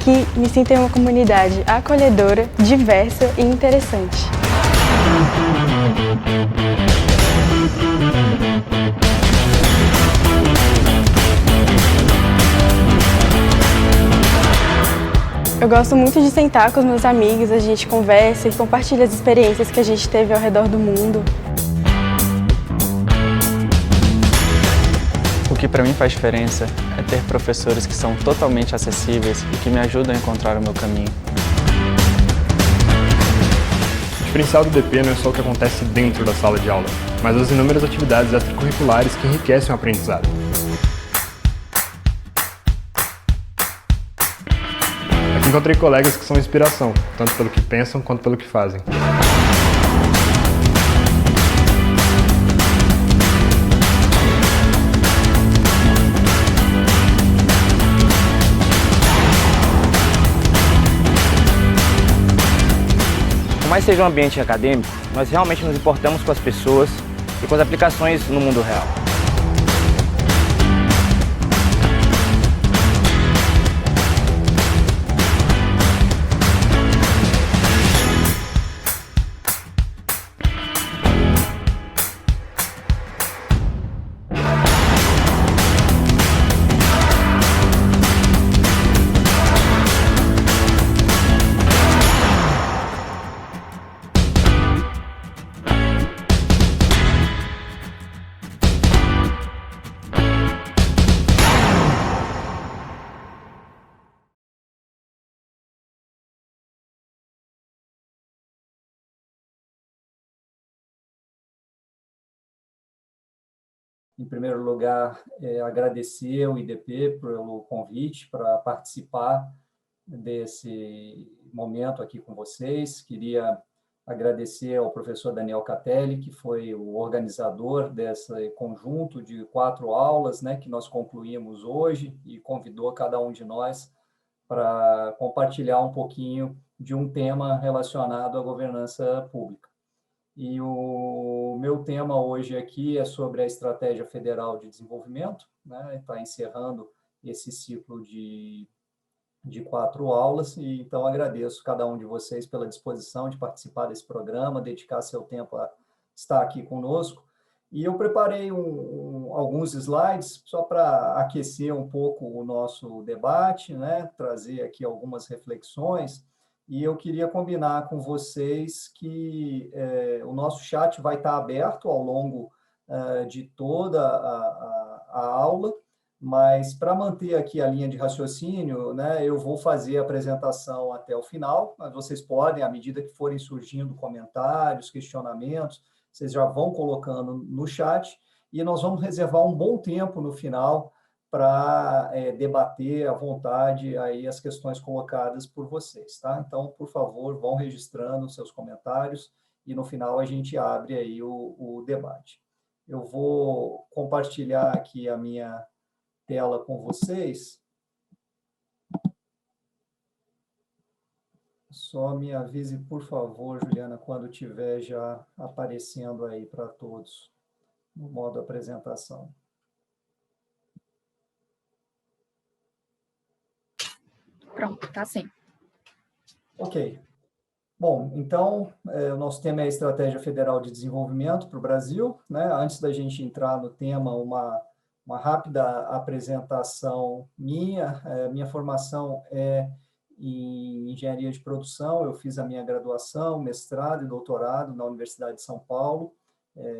Aqui me sinto em uma comunidade acolhedora, diversa e interessante. Eu gosto muito de sentar com os meus amigos, a gente conversa e compartilha as experiências que a gente teve ao redor do mundo. O que para mim faz diferença é ter professores que são totalmente acessíveis e que me ajudam a encontrar o meu caminho. O diferencial do DP não é só o que acontece dentro da sala de aula, mas as inúmeras atividades extracurriculares que enriquecem o aprendizado. Aqui encontrei colegas que são inspiração, tanto pelo que pensam quanto pelo que fazem. Por mais seja um ambiente acadêmico, nós realmente nos importamos com as pessoas e com as aplicações no mundo real. Em primeiro lugar, agradecer ao IDP pelo convite para participar desse momento aqui com vocês. Queria agradecer ao professor Daniel Catelli, que foi o organizador desse conjunto de 4 aulas, né, que nós concluímos hoje, e convidou cada um de nós para compartilhar um pouquinho de um tema relacionado à governança pública. E o meu tema hoje aqui é sobre a Estratégia Federal de Desenvolvimento, né? Está encerrando esse ciclo de 4 aulas, e então agradeço cada um de vocês pela disposição de participar desse programa, dedicar seu tempo a estar aqui conosco. E eu preparei alguns slides só para aquecer um pouco o nosso debate, né? Trazer aqui algumas reflexões. E eu queria combinar com vocês que o nosso chat vai estar aberto ao longo de toda a aula, mas para manter aqui a linha de raciocínio, né, eu vou fazer a apresentação até o final, mas vocês podem, à medida que forem surgindo comentários, questionamentos, vocês já vão colocando no chat, e nós vamos reservar um bom tempo no final para debater à vontade aí as questões colocadas por vocês, tá? Então, por favor, vão registrando seus comentários e no final a gente abre aí o debate. Eu vou compartilhar aqui a minha tela com vocês. Só me avise, por favor, Juliana, quando estiver já aparecendo aí para todos no modo apresentação. Pronto, tá sim. Ok. Bom, então, o nosso tema é a Estratégia Federal de Desenvolvimento para o Brasil, né? Antes da gente entrar no tema, uma rápida apresentação minha. Minha formação é em Engenharia de Produção, eu fiz a minha graduação, mestrado e doutorado na Universidade de São Paulo,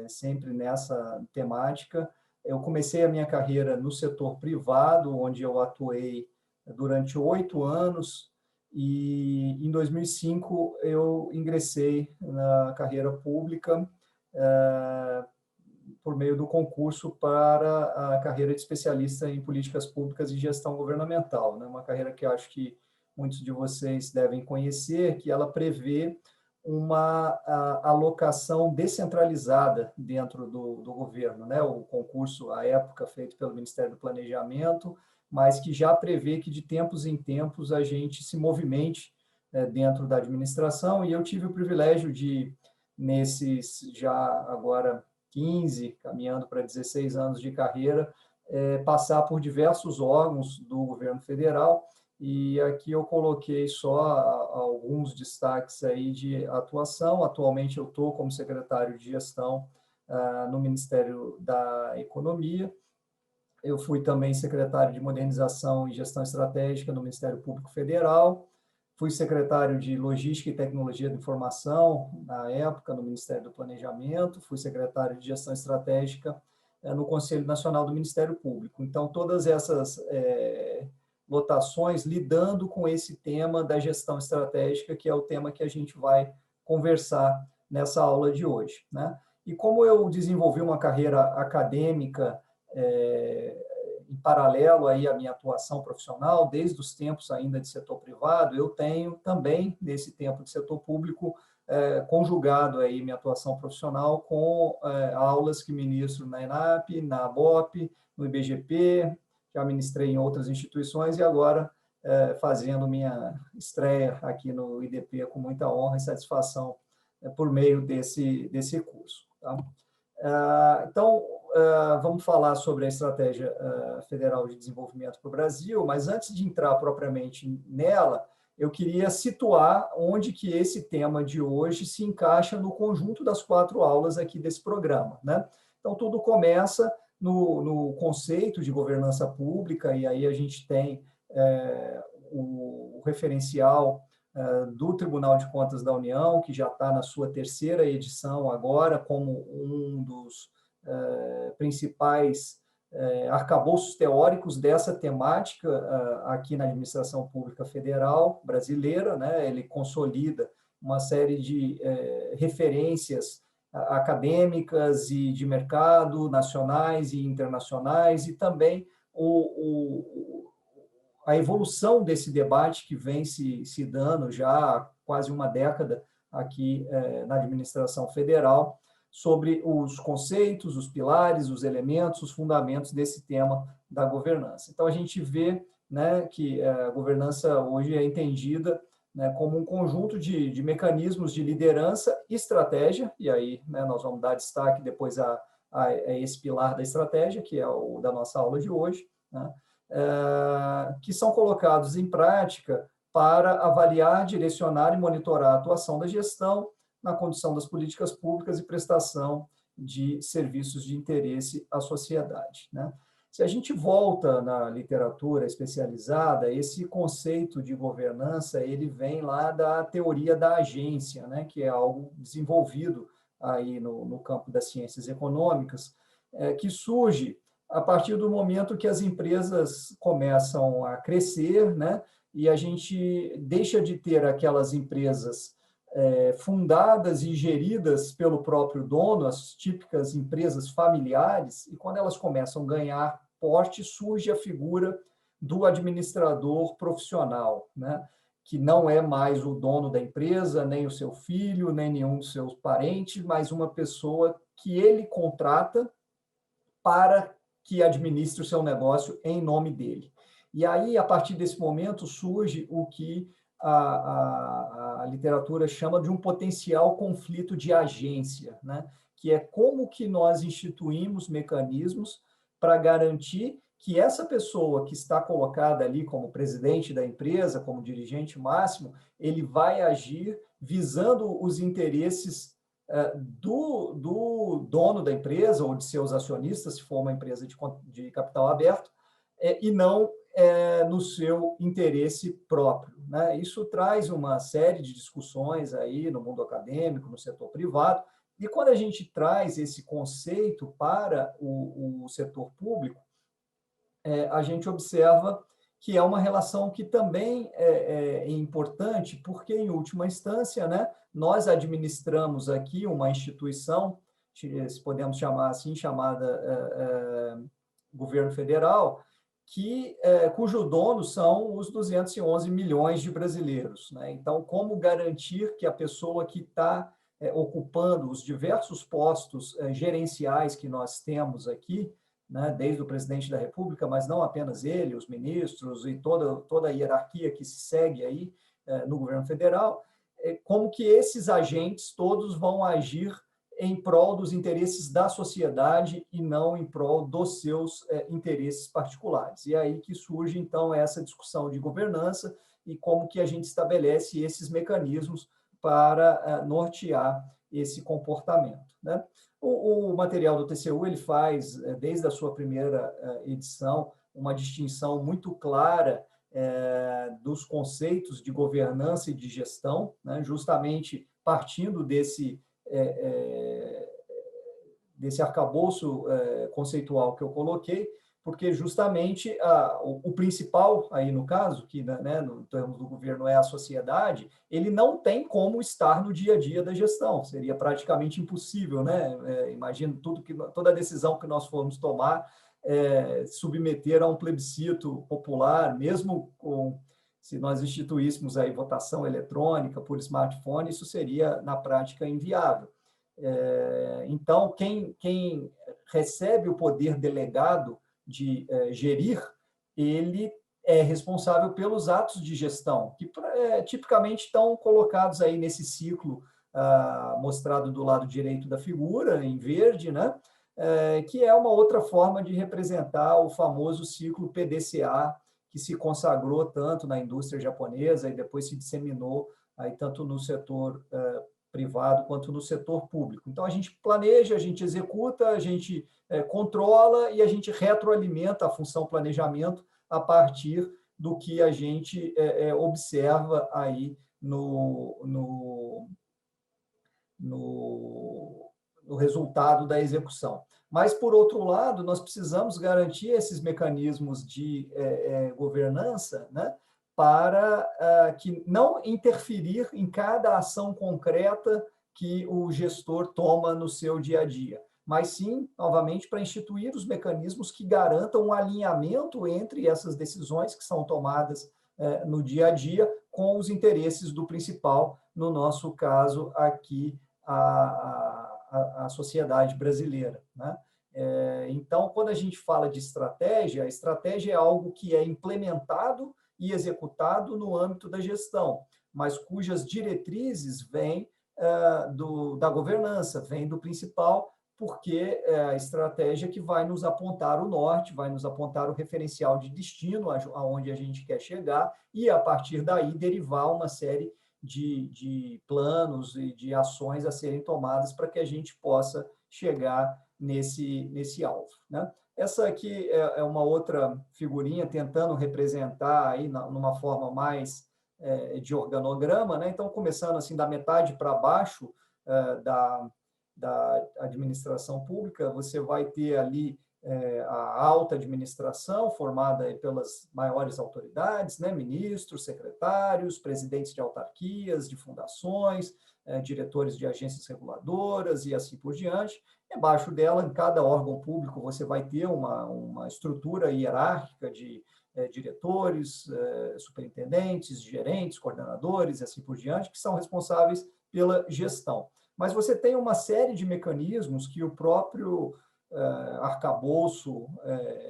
sempre nessa temática. Eu comecei a minha carreira no setor privado, onde eu atuei durante 8 anos, e em 2005 eu ingressei na carreira pública por meio do concurso para a carreira de especialista em políticas públicas e gestão governamental, né? Uma carreira que eu acho que muitos de vocês devem conhecer, que ela prevê uma alocação descentralizada dentro do governo, né? O concurso, à época, feito pelo Ministério do Planejamento, mas que já prevê que de tempos em tempos a gente se movimente dentro da administração, e eu tive o privilégio de, nesses já agora 15, caminhando para 16 anos de carreira, passar por diversos órgãos do governo federal, e aqui eu coloquei só alguns destaques aí de atuação. Atualmente eu estou como secretário de gestão no Ministério da Economia. Eu fui também secretário de Modernização e Gestão Estratégica no Ministério Público Federal, fui secretário de Logística e Tecnologia da Informação, na época, no Ministério do Planejamento, fui secretário de Gestão Estratégica no Conselho Nacional do Ministério Público. Então, todas essas lotações lidando com esse tema da gestão estratégica, que é o tema que a gente vai conversar nessa aula de hoje, né? E como eu desenvolvi uma carreira acadêmica em paralelo aí à minha atuação profissional, desde os tempos ainda de setor privado, eu tenho também, nesse tempo de setor público, conjugado aí minha atuação profissional com aulas que ministro na ENAP, na ABOP, no IBGP, já ministrei em outras instituições e agora fazendo minha estreia aqui no IDP com muita honra e satisfação por meio desse curso. Tá? Então, vamos falar sobre a Estratégia Federal de Desenvolvimento para o Brasil, mas antes de entrar propriamente nela, eu queria situar onde que esse tema de hoje se encaixa no conjunto das 4 aulas aqui desse programa, né? Então, tudo começa no conceito de governança pública, e aí a gente tem o referencial do Tribunal de Contas da União, que já está na sua 3ª edição agora, como um dos principais arcabouços teóricos dessa temática aqui na administração pública federal brasileira, né? Ele consolida uma série de referências acadêmicas e de mercado, nacionais e internacionais, e também a evolução desse debate que vem se dando já há quase uma década aqui na administração federal, sobre os conceitos, os pilares, os elementos, os fundamentos desse tema da governança. Então, a gente vê, né, que a governança hoje é entendida, né, como um conjunto de mecanismos de liderança e estratégia, e aí, né, nós vamos dar destaque depois a esse pilar da estratégia, que é o da nossa aula de hoje, né, que são colocados em prática para avaliar, direcionar e monitorar a atuação da gestão na condução das políticas públicas e prestação de serviços de interesse à sociedade, né? Se a gente volta na literatura especializada, esse conceito de governança, ele vem lá da teoria da agência, né, que é algo desenvolvido aí no campo das ciências econômicas, que surge a partir do momento que as empresas começam a crescer, né, e a gente deixa de ter aquelas empresas fundadas e geridas pelo próprio dono, as típicas empresas familiares, e quando elas começam a ganhar porte, surge a figura do administrador profissional, né? Que não é mais o dono da empresa, nem o seu filho, nem nenhum dos seus parentes, mas uma pessoa que ele contrata para que administre o seu negócio em nome dele. E aí, a partir desse momento, surge o que a literatura chama de um potencial conflito de agência, né? Que é como que nós instituímos mecanismos para garantir que essa pessoa que está colocada ali como presidente da empresa, como dirigente máximo, ele vai agir visando os interesses do dono da empresa ou de seus acionistas, se for uma empresa de capital aberto, e não no seu interesse próprio, né? Isso traz uma série de discussões aí no mundo acadêmico, no setor privado, e quando a gente traz esse conceito para o setor público, a gente observa que é uma relação que também é importante, porque, em última instância, né, nós administramos aqui uma instituição, se podemos chamar assim, chamada governo federal, cujo dono são os 211 milhões de brasileiros, né? Então, como garantir que a pessoa que está ocupando os diversos postos gerenciais que nós temos aqui, né, desde o presidente da República, mas não apenas ele, os ministros e toda a hierarquia que se segue aí no governo federal, como que esses agentes todos vão agir em prol dos interesses da sociedade e não em prol dos seus interesses particulares. E é aí que surge, então, essa discussão de governança e como que a gente estabelece esses mecanismos para nortear esse comportamento, né? O material do TCU, ele faz, desde a sua primeira edição, uma distinção muito clara dos conceitos de governança e de gestão, né? Justamente partindo desse arcabouço conceitual que eu coloquei, porque justamente o principal, aí no caso, que, né, no termos do governo é a sociedade, ele não tem como estar no dia a dia da gestão, seria praticamente impossível, né? Imagino toda decisão que nós formos tomar, submeter a um plebiscito popular, mesmo se nós instituíssemos aí votação eletrônica por smartphone, isso seria, na prática, inviável. Então, quem recebe o poder delegado de gerir, ele é responsável pelos atos de gestão, que tipicamente estão colocados aí nesse ciclo mostrado do lado direito da figura, em verde, né? Que é uma outra forma de representar o famoso ciclo PDCA, que se consagrou tanto na indústria japonesa e depois se disseminou aí tanto no setor privado quanto no setor público. Então, a gente planeja, a gente executa, a gente controla e a gente retroalimenta a função planejamento a partir do que a gente observa aí no resultado da execução. Mas, por outro lado, nós precisamos garantir esses mecanismos de governança, né, para que não interferir em cada ação concreta que o gestor toma no seu dia a dia, mas sim, novamente, para instituir os mecanismos que garantam um alinhamento entre essas decisões que são tomadas no dia a dia com os interesses do principal, no nosso caso aqui, a sociedade brasileira, né? Então, quando a gente fala de estratégia, a estratégia é algo que é implementado e executado no âmbito da gestão, mas cujas diretrizes vêm da governança, vêm do principal, porque é a estratégia que vai nos apontar o norte, vai nos apontar o referencial de destino, aonde a gente quer chegar, e a partir daí derivar uma série de planos e de ações a serem tomadas para que a gente possa chegar nesse alvo, né? Essa aqui é uma outra figurinha tentando representar aí numa forma mais de organograma, né? Então, começando assim da metade para baixo da administração pública, você vai ter ali a alta administração, formada pelas maiores autoridades, né? Ministros, secretários, presidentes de autarquias, de fundações, diretores de agências reguladoras e assim por diante. Embaixo dela, em cada órgão público, você vai ter uma estrutura hierárquica de diretores, superintendentes, gerentes, coordenadores e assim por diante, que são responsáveis pela gestão. Mas você tem uma série de mecanismos que o próprio arcabouço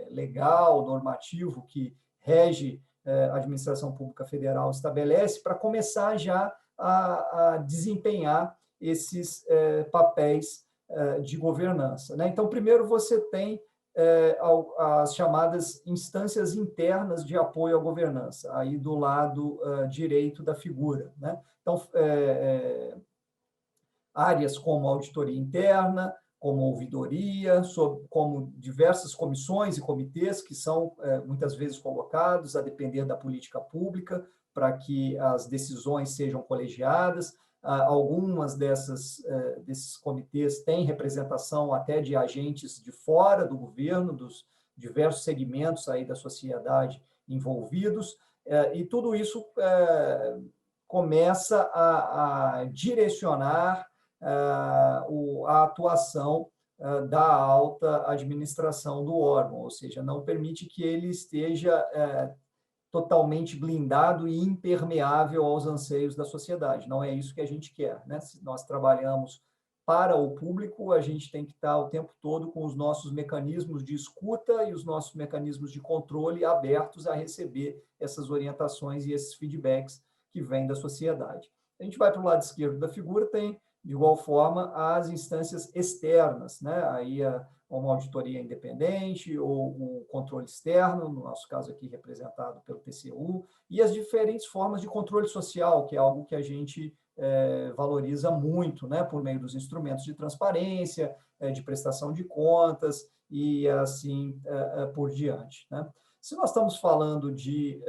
legal, normativo, que rege a administração pública federal estabelece para começar já a desempenhar esses papéis de governança, né? Então, primeiro você tem as chamadas instâncias internas de apoio à governança, aí do lado direito da figura, né? Então, áreas como auditoria interna, como ouvidoria, como diversas comissões e comitês que são muitas vezes colocados a depender da política pública para que as decisões sejam colegiadas. Algumas desses comitês têm representação até de agentes de fora do governo, dos diversos segmentos aí da sociedade envolvidos, e tudo isso começa a direcionar a atuação da alta administração do órgão, ou seja, não permite que ele esteja totalmente blindado e impermeável aos anseios da sociedade. Não é isso que a gente quer, né? Se nós trabalhamos para o público, a gente tem que estar o tempo todo com os nossos mecanismos de escuta e os nossos mecanismos de controle abertos a receber essas orientações e esses feedbacks que vêm da sociedade. A gente vai para o lado esquerdo da figura, tem De igual forma, as instâncias externas, né? Aí uma auditoria independente ou o controle externo, no nosso caso aqui representado pelo TCU, e as diferentes formas de controle social, que é algo que a gente valoriza muito, né? Por meio dos instrumentos de transparência, de prestação de contas e assim por diante, né? Se nós estamos falando de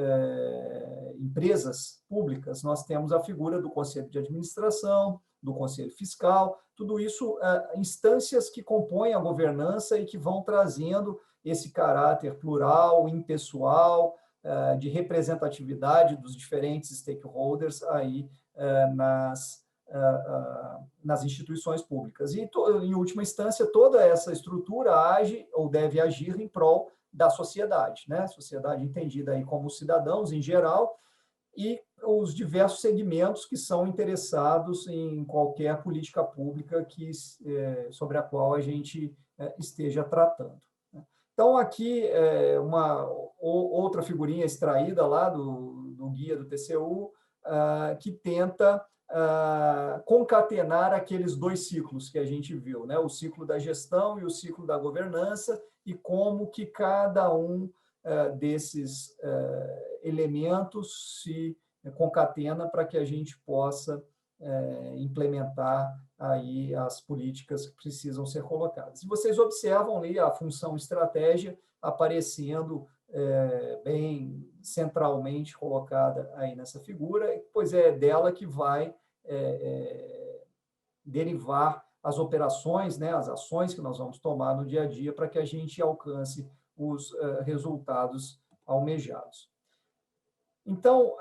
empresas públicas, nós temos a figura do Conselho de Administração, do Conselho Fiscal, tudo isso instâncias que compõem a governança e que vão trazendo esse caráter plural, impessoal, de representatividade dos diferentes stakeholders aí nas instituições públicas. E, em última instância, toda essa estrutura age ou deve agir em prol da sociedade, né? Sociedade entendida aí como cidadãos em geral, e os diversos segmentos que são interessados em qualquer política pública sobre a qual a gente esteja tratando. Então, aqui, uma outra figurinha extraída lá do guia do TCU, que tenta concatenar aqueles dois ciclos que a gente viu, né? O ciclo da gestão e o ciclo da governança, e como que cada um desses elementos se concatena para que a gente possa implementar aí as políticas que precisam ser colocadas. E vocês observam ali a função estratégia aparecendo bem centralmente colocada aí nessa figura, pois é dela que vai derivar as operações, né, as ações que nós vamos tomar no dia a dia para que a gente alcance os resultados almejados. Então,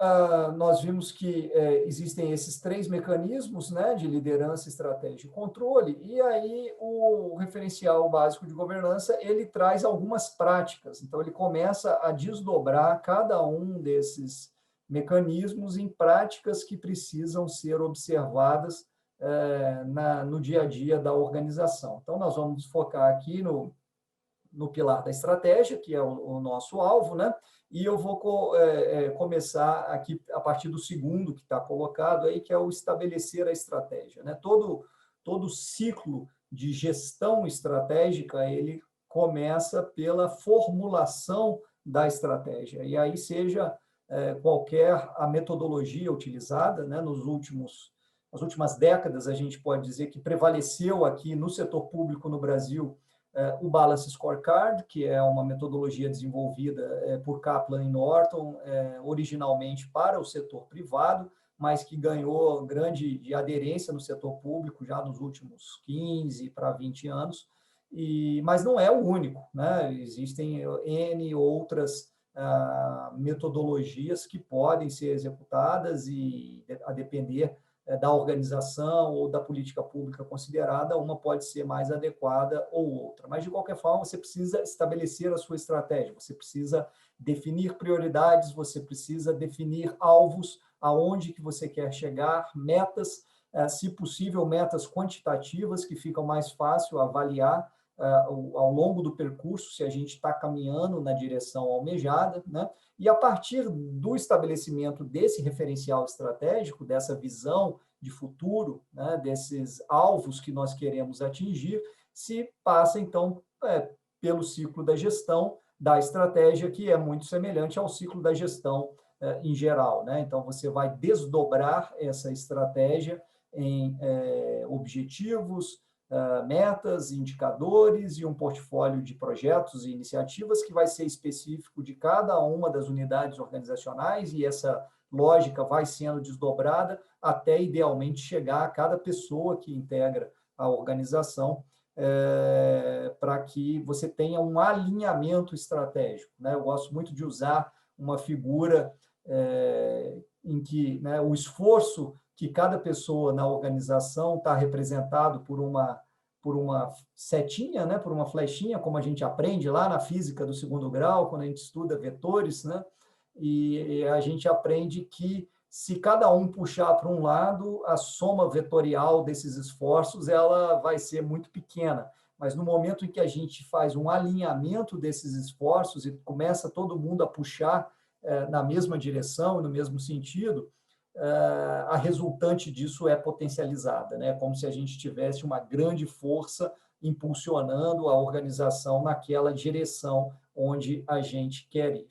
nós vimos que existem esses 3 mecanismos, né, de liderança, estratégia e controle, e aí o referencial básico de governança, ele traz algumas práticas. Então, ele começa a desdobrar cada um desses mecanismos em práticas que precisam ser observadas no dia a dia da organização. Então, nós vamos focar aqui no pilar da estratégia, que é o nosso alvo, né? E eu vou começar aqui a partir do segundo que está colocado aí, que é o estabelecer a estratégia, né? Todo ciclo de gestão estratégica, ele começa pela formulação da estratégia. E aí, seja qualquer a metodologia utilizada, né? Nas últimas décadas, a gente pode dizer que prevaleceu aqui no setor público no Brasil o Balance Scorecard, que é uma metodologia desenvolvida por Kaplan e Norton, originalmente para o setor privado, mas que ganhou grande aderência no setor público já nos últimos 15 para 20 anos, mas não é o único, né? Existem N outras metodologias que podem ser executadas e, a depender da organização ou da política pública considerada, uma pode ser mais adequada ou outra. Mas, de qualquer forma, você precisa estabelecer a sua estratégia, você precisa definir prioridades, você precisa definir alvos, aonde que você quer chegar, metas, se possível, metas quantitativas, que ficam mais fácil avaliar ao longo do percurso, se a gente está caminhando na direção almejada, né? E a partir do estabelecimento desse referencial estratégico, dessa visão de futuro, né, desses alvos que nós queremos atingir, se passa, então, pelo ciclo da gestão da estratégia, que é muito semelhante ao ciclo da gestão em geral, né? Então, você vai desdobrar essa estratégia em objetivos, metas, indicadores e um portfólio de projetos e iniciativas que vai ser específico de cada uma das unidades organizacionais, e essa lógica vai sendo desdobrada até, idealmente, chegar a cada pessoa que integra a organização, para que você tenha um alinhamento estratégico, né? Eu gosto muito de usar uma figura em que, né, o esforço que cada pessoa na organização está representado por uma setinha, né, por uma flechinha, como a gente aprende lá na física do 2º grau, quando a gente estuda vetores, né, e a gente aprende que, se cada um puxar para um lado, a soma vetorial desses esforços ela vai ser muito pequena. Mas no momento em que a gente faz um alinhamento desses esforços e começa todo mundo a puxar na mesma direção, no mesmo sentido, a resultante disso é potencializada, né? Como se a gente tivesse uma grande força impulsionando a organização naquela direção onde a gente quer ir.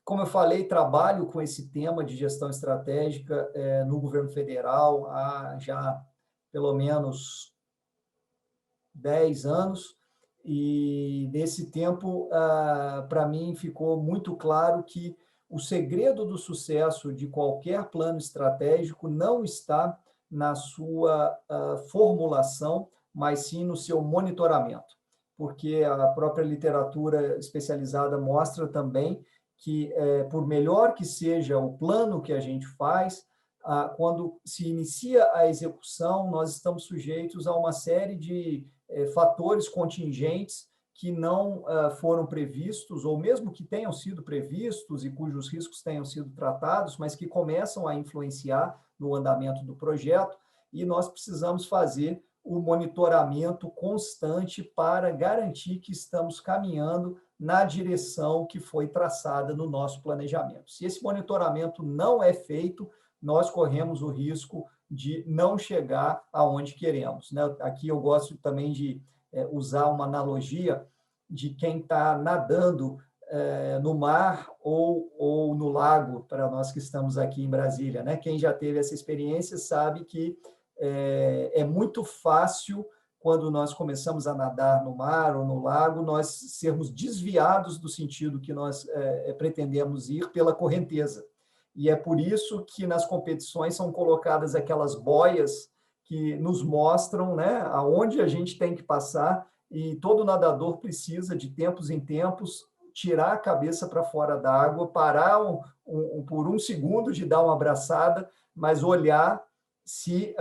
Como eu falei, trabalho com esse tema de gestão estratégica no governo federal há já pelo menos 10 anos, e nesse tempo, para mim, ficou muito claro que o segredo do sucesso de qualquer plano estratégico não está na sua formulação, mas sim no seu monitoramento, porque a própria literatura especializada mostra também que, por melhor que seja o plano que a gente faz, quando se inicia a execução, nós estamos sujeitos a uma série de fatores contingentes que não foram previstos, ou mesmo que tenham sido previstos e cujos riscos tenham sido tratados, mas que começam a influenciar no andamento do projeto, e nós precisamos fazer o monitoramento constante para garantir que estamos caminhando na direção que foi traçada no nosso planejamento. Se esse monitoramento não é feito, nós corremos o risco de não chegar aonde queremos, né? Aqui eu gosto também de usar uma analogia de quem está nadando no mar ou no lago, para nós que estamos aqui em Brasília, né? Quem já teve essa experiência sabe que é muito fácil, quando nós começamos a nadar no mar ou no lago, nós sermos desviados do sentido que nós pretendemos ir pela correnteza. E é por isso que nas competições são colocadas aquelas boias que nos mostram, né, aonde a gente tem que passar, e todo nadador precisa, de tempos em tempos, tirar a cabeça para fora d'água, parar por um segundo de dar uma abraçada, mas olhar se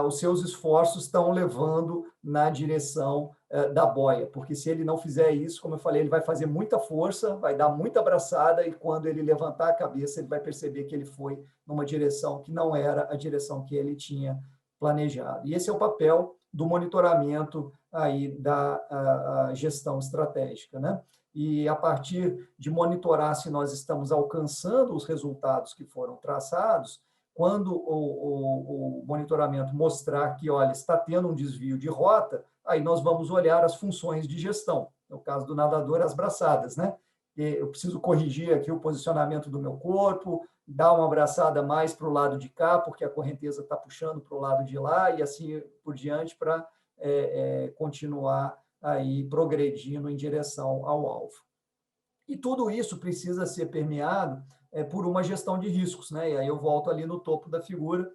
os seus esforços estão levando na direção da boia, porque se ele não fizer isso, como eu falei, ele vai fazer muita força, vai dar muita abraçada, e quando ele levantar a cabeça, ele vai perceber que ele foi numa direção que não era a direção que ele tinha planejado. E esse é o papel do monitoramento aí da gestão estratégica, né? E a partir de monitorar se nós estamos alcançando os resultados que foram traçados, quando o monitoramento mostrar que, olha, está tendo um desvio de rota, aí nós vamos olhar as funções de gestão. No caso do nadador, as braçadas, né? Eu preciso corrigir aqui o posicionamento do meu corpo, dar uma abraçada mais para o lado de cá, porque a correnteza está puxando para o lado de lá, e assim por diante, para continuar aí progredindo em direção ao alvo. E tudo isso precisa ser permeado por uma gestão de riscos, né? E aí eu volto ali no topo da figura,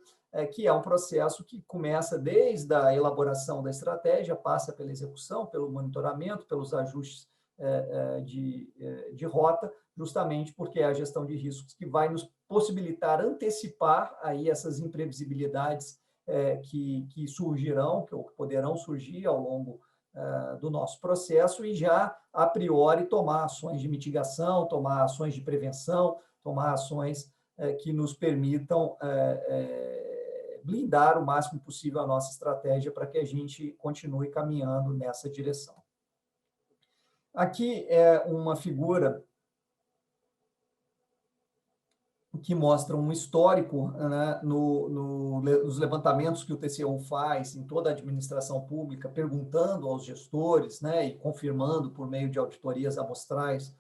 que é um processo que começa desde a elaboração da estratégia, passa pela execução, pelo monitoramento, pelos ajustes de rota, justamente porque é a gestão de riscos que vai nos possibilitar antecipar aí essas imprevisibilidades que surgirão, que poderão surgir ao longo do nosso processo, e já, a priori, tomar ações de mitigação, tomar ações de prevenção, tomar ações que nos permitam blindar o máximo possível a nossa estratégia para que a gente continue caminhando nessa direção. Aqui é uma figura que mostra um histórico, né, nos levantamentos que o TCU faz em toda a administração pública, perguntando aos gestores, né, e confirmando por meio de auditorias amostrais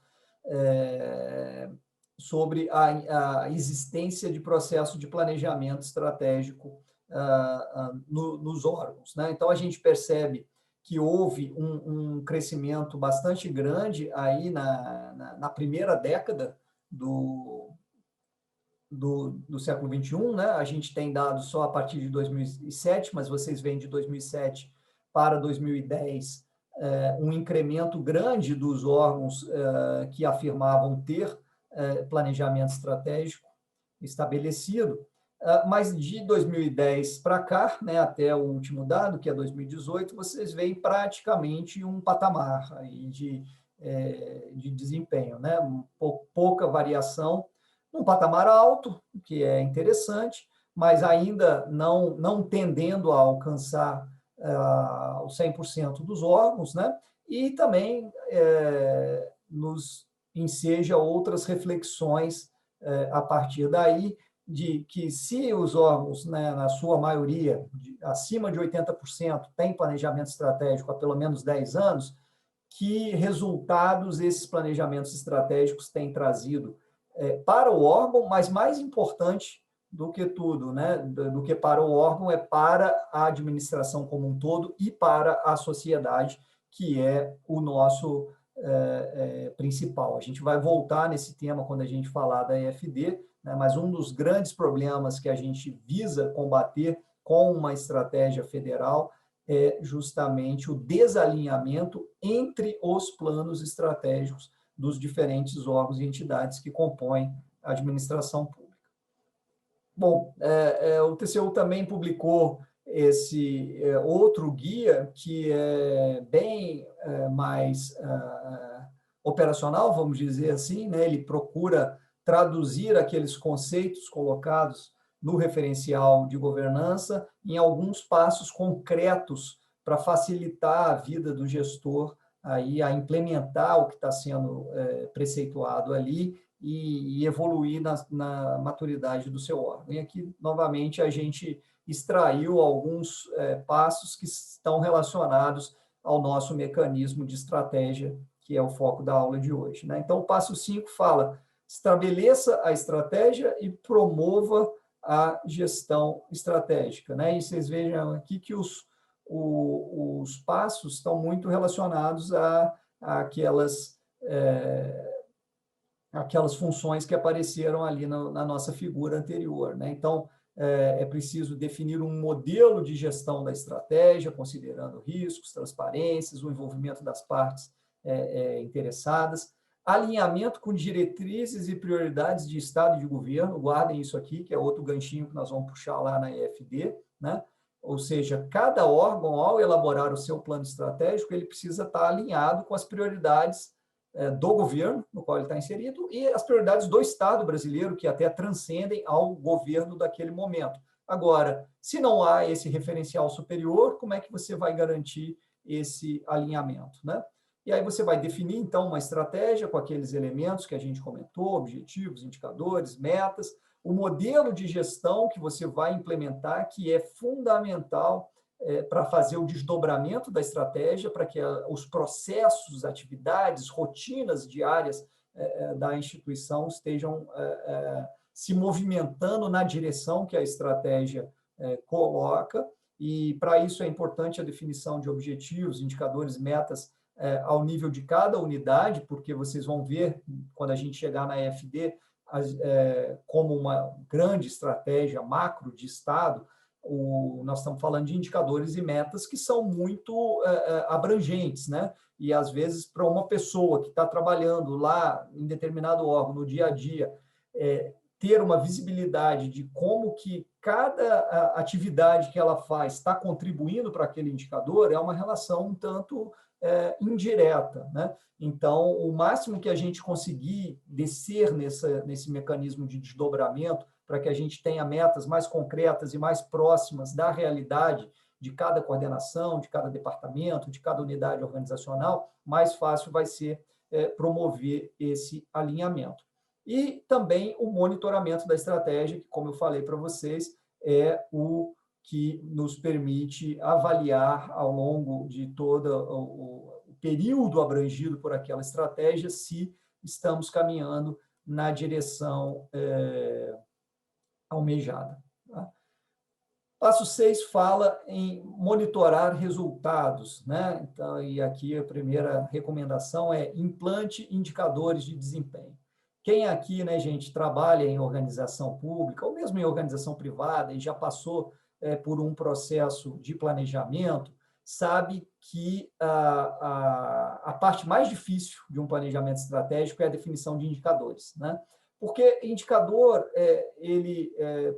sobre a existência de processo de planejamento estratégico nos órgãos, né? Então, a gente percebe que houve um crescimento bastante grande aí na primeira década do século XXI, né? A gente tem dados só a partir de 2007, mas vocês veem de 2007 para 2010 um incremento grande dos órgãos que afirmavam ter planejamento estratégico estabelecido, mas de 2010 para cá, né, até o último dado, que é 2018, vocês veem praticamente um patamar aí de desempenho, né? Pouca variação, um patamar alto, que é interessante, mas ainda não tendendo a alcançar os 100% dos órgãos, né? E também nos enseja outras reflexões a partir daí, de que se os órgãos, né, na sua maioria, acima de 80%, têm planejamento estratégico há pelo menos 10 anos, que resultados esses planejamentos estratégicos têm trazido para o órgão, mas mais importante do que tudo, né, do que para o órgão, é para a administração como um todo e para a sociedade, que é o nosso principal. A gente vai voltar nesse tema quando a gente falar da EFD, né, mas um dos grandes problemas que a gente visa combater com uma estratégia federal é justamente o desalinhamento entre os planos estratégicos dos diferentes órgãos e entidades que compõem a administração pública. Bom, o TCU também publicou esse outro guia que é bem mais operacional, vamos dizer assim, né? Ele procura traduzir aqueles conceitos colocados no referencial de governança em alguns passos concretos para facilitar a vida do gestor aí a implementar o que está sendo preceituado ali e evoluir na maturidade do seu órgão. E aqui, novamente, a gente extraiu alguns passos que estão relacionados ao nosso mecanismo de estratégia, que é o foco da aula de hoje, né? Então, o passo 5 fala: estabeleça a estratégia e promova a gestão estratégica, né? E vocês vejam aqui que os passos estão muito relacionados a aquelas funções que apareceram ali na nossa figura anterior, né? Então, é preciso definir um modelo de gestão da estratégia, considerando riscos, transparências, o envolvimento das partes interessadas, alinhamento com diretrizes e prioridades de Estado e de governo, guardem isso aqui, que é outro ganchinho que nós vamos puxar lá na EFD, né? Ou seja, cada órgão, ao elaborar o seu plano estratégico, ele precisa estar alinhado com as prioridades do governo, no qual ele está inserido, e as prioridades do Estado brasileiro, que até transcendem ao governo daquele momento. Agora, se não há esse referencial superior, como é que você vai garantir esse alinhamento, né? E aí você vai definir, então, uma estratégia com aqueles elementos que a gente comentou, objetivos, indicadores, metas, o modelo de gestão que você vai implementar, que é fundamental para fazer o desdobramento da estratégia, para que os processos, atividades, rotinas diárias da instituição estejam se movimentando na direção que a estratégia coloca, e para isso é importante a definição de objetivos, indicadores, metas ao nível de cada unidade, porque vocês vão ver, quando a gente chegar na EFD, como uma grande estratégia macro de Estado, nós estamos falando de indicadores e metas que são muito abrangentes, né? E, às vezes, para uma pessoa que está trabalhando lá em determinado órgão, no dia a dia, ter uma visibilidade de como que cada atividade que ela faz está contribuindo para aquele indicador é uma relação um tanto indireta, né? Então, o máximo que a gente conseguir descer nesse mecanismo de desdobramento, para que a gente tenha metas mais concretas e mais próximas da realidade de cada coordenação, de cada departamento, de cada unidade organizacional, mais fácil vai ser promover esse alinhamento. E também o monitoramento da estratégia, que, como eu falei para vocês, é o que nos permite avaliar ao longo de todo o período abrangido por aquela estratégia se estamos caminhando na direção almejada. Tá? Passo 6 fala em monitorar resultados, né? Então, e aqui a primeira recomendação é implante indicadores de desempenho. Quem aqui, né, gente, trabalha em organização pública, ou mesmo em organização privada, e já passou por um processo de planejamento, sabe que a parte mais difícil de um planejamento estratégico é a definição de indicadores, né? Porque indicador,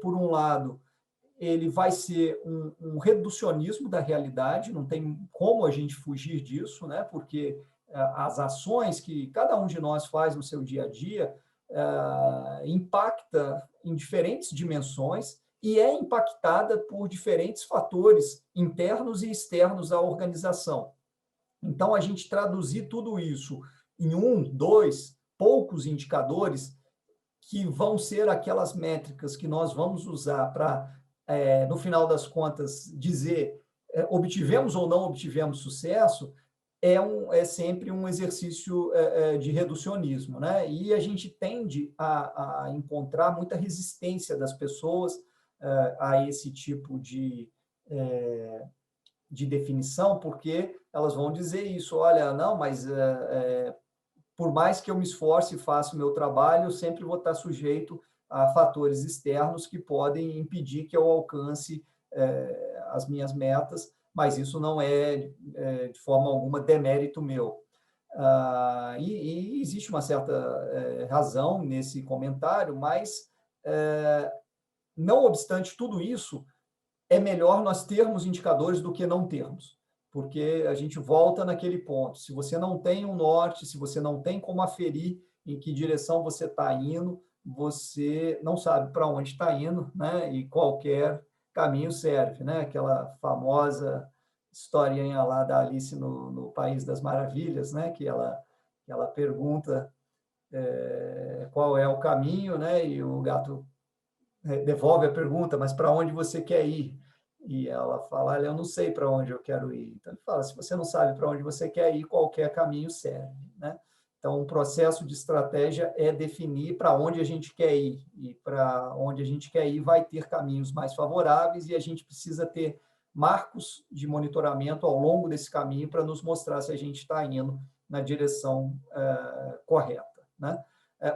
por um lado, ele vai ser um reducionismo da realidade, não tem como a gente fugir disso, né? Porque as ações que cada um de nós faz no seu dia a dia impacta em diferentes dimensões e é impactada por diferentes fatores internos e externos à organização. Então, a gente traduzir tudo isso em 1, 2, poucos indicadores que vão ser aquelas métricas que nós vamos usar para, no final das contas, dizer obtivemos ou não obtivemos sucesso, é sempre um exercício de reducionismo, né? E a gente tende a encontrar muita resistência das pessoas a esse tipo de definição, porque elas vão dizer isso, olha, não, mas por mais que eu me esforce e faça o meu trabalho, eu sempre vou estar sujeito a fatores externos que podem impedir que eu alcance as minhas metas, mas isso não é, de forma alguma, demérito meu. E existe uma certa razão nesse comentário, mas, não obstante tudo isso, é melhor nós termos indicadores do que não termos, porque a gente volta naquele ponto. Se você não tem um norte, se você não tem como aferir em que direção você está indo, você não sabe para onde está indo, né? E qualquer caminho serve, né? Aquela famosa historinha lá da Alice no País das Maravilhas, né? Que ela pergunta qual é o caminho, né? E o gato devolve a pergunta, mas para onde você quer ir? E ela fala, olha, eu não sei para onde eu quero ir. Então, ele fala, se você não sabe para onde você quer ir, qualquer caminho serve, né? Então, um processo de estratégia é definir para onde a gente quer ir. E para onde a gente quer ir vai ter caminhos mais favoráveis e a gente precisa ter marcos de monitoramento ao longo desse caminho para nos mostrar se a gente está indo na direção correta, né?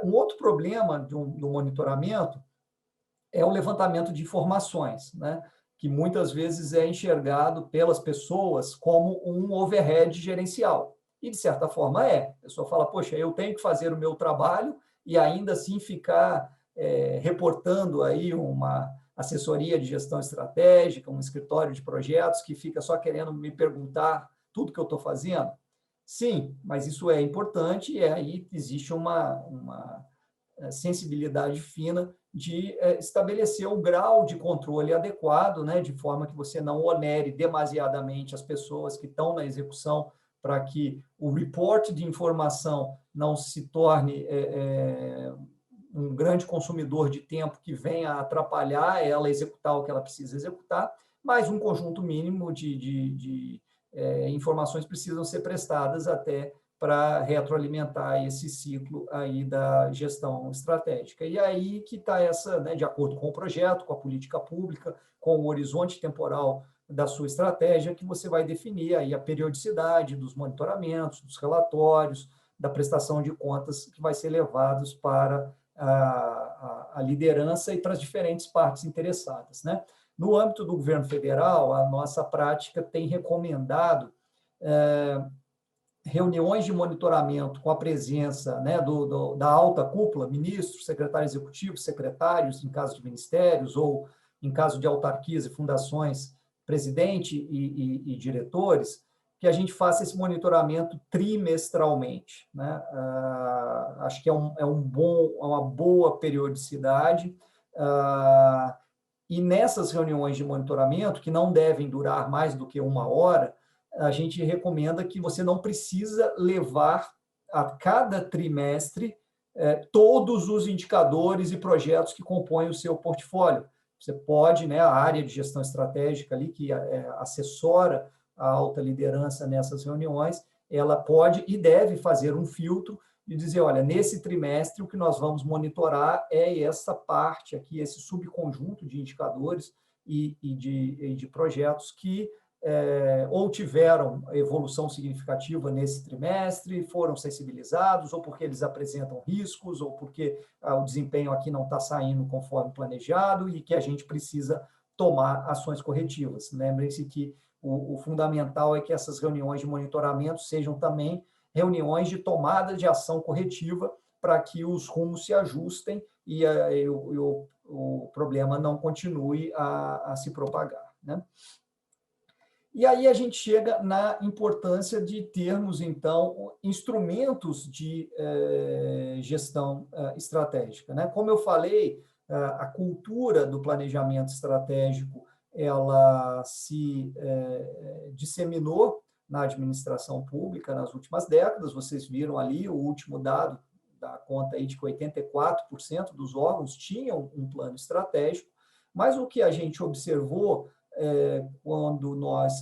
Um outro problema do monitoramento é o levantamento de informações, né? Que muitas vezes é enxergado pelas pessoas como um overhead gerencial. E, de certa forma, é. A pessoa fala, poxa, eu tenho que fazer o meu trabalho e ainda assim ficar reportando aí uma assessoria de gestão estratégica, um escritório de projetos que fica só querendo me perguntar tudo que eu estou fazendo. Sim, mas isso é importante e aí existe uma sensibilidade fina de estabelecer o grau de controle adequado, né, de forma que você não onere demasiadamente as pessoas que estão na execução, para que o report de informação não se torne um grande consumidor de tempo que venha a atrapalhar ela executar o que ela precisa executar, mas um conjunto mínimo de informações precisam ser prestadas até para retroalimentar esse ciclo aí da gestão estratégica. E aí que está essa, né, de acordo com o projeto, com a política pública, com o horizonte temporal da sua estratégia, que você vai definir aí a periodicidade dos monitoramentos, dos relatórios, da prestação de contas que vai ser levados para a liderança e para as diferentes partes interessadas, né? No âmbito do governo federal, a nossa prática tem recomendado reuniões de monitoramento com a presença, né, da alta cúpula, ministros, secretários executivos, secretários, em caso de ministérios, ou em caso de autarquias e fundações, presidente e diretores, que a gente faça esse monitoramento trimestralmente, né? Acho que é uma boa periodicidade, e nessas reuniões de monitoramento, que não devem durar mais do que 1 hora, a gente recomenda que você não precisa levar a cada trimestre todos os indicadores e projetos que compõem o seu portfólio. Você pode, né, a área de gestão estratégica ali, que assessora a alta liderança nessas reuniões, ela pode e deve fazer um filtro e dizer, olha, nesse trimestre o que nós vamos monitorar é essa parte aqui, esse subconjunto de indicadores e de projetos que ou tiveram evolução significativa nesse trimestre, foram sensibilizados, ou porque eles apresentam riscos, ou porque o desempenho aqui não está saindo conforme planejado e que a gente precisa tomar ações corretivas. Lembrem-se que o fundamental é que essas reuniões de monitoramento sejam também reuniões de tomada de ação corretiva para que os rumos se ajustem e o problema não continue a se propagar, né? E aí a gente chega na importância de termos, então, instrumentos de gestão estratégica, né? Como eu falei, a cultura do planejamento estratégico, ela se disseminou na administração pública nas últimas décadas. Vocês viram ali o último dado dá conta aí de que 84% dos órgãos tinham um plano estratégico, mas o que a gente observou quando nós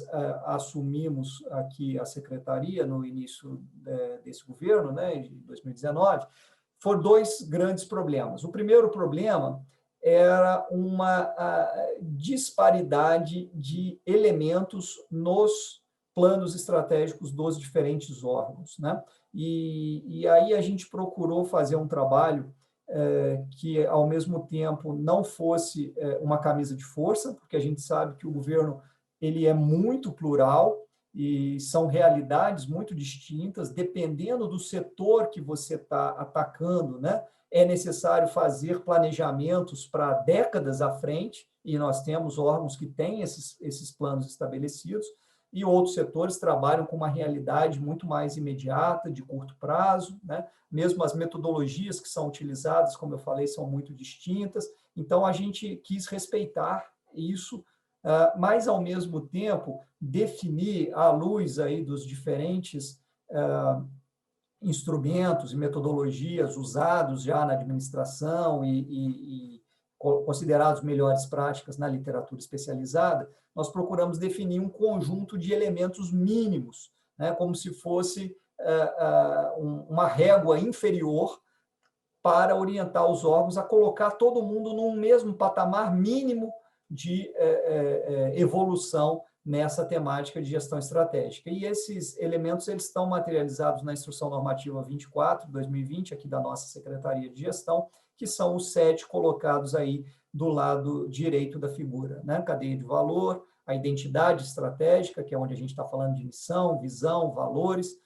assumimos aqui a secretaria no início desse governo, né, de 2019, foram dois grandes problemas. O primeiro problema era uma disparidade de elementos nos planos estratégicos dos diferentes órgãos, né? E aí a gente procurou fazer um trabalho que, ao mesmo tempo, não fosse uma camisa de força, porque a gente sabe que o governo ele é muito plural e são realidades muito distintas, dependendo do setor que você está atacando, né? É necessário fazer planejamentos para décadas à frente, e nós temos órgãos que têm esses planos estabelecidos, e outros setores trabalham com uma realidade muito mais imediata, de curto prazo, né? Mesmo as metodologias que são utilizadas, como eu falei, são muito distintas, então a gente quis respeitar isso, mas, ao mesmo tempo, definir, à luz aí dos diferentes instrumentos e metodologias usados já na administração e considerados melhores práticas na literatura especializada, nós procuramos definir um conjunto de elementos mínimos, né, como se fosse uma régua inferior para orientar os órgãos a colocar todo mundo num mesmo patamar mínimo de evolução nessa temática de gestão estratégica. E esses elementos eles estão materializados na Instrução Normativa 24, 2020, aqui da nossa Secretaria de Gestão, que são os 7 colocados aí do lado direito da figura, né? Cadeia de valor, a identidade estratégica, que é onde a gente está falando de missão, visão, valores,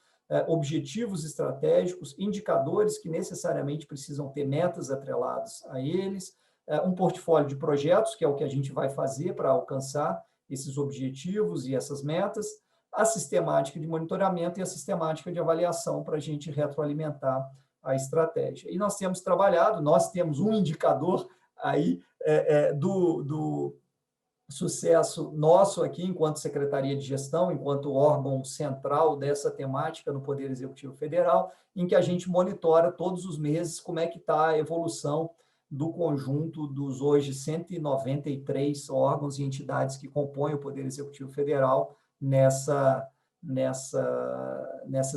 objetivos estratégicos, indicadores que necessariamente precisam ter metas atreladas a eles, um portfólio de projetos, que é o que a gente vai fazer para alcançar esses objetivos e essas metas, a sistemática de monitoramento e a sistemática de avaliação para a gente retroalimentar a estratégia. E nós temos trabalhado, nós temos um indicador aí do sucesso nosso aqui, enquanto Secretaria de Gestão, enquanto órgão central dessa temática no Poder Executivo Federal, em que a gente monitora todos os meses como é que está a evolução do conjunto dos hoje 193 órgãos e entidades que compõem o Poder Executivo Federal nessas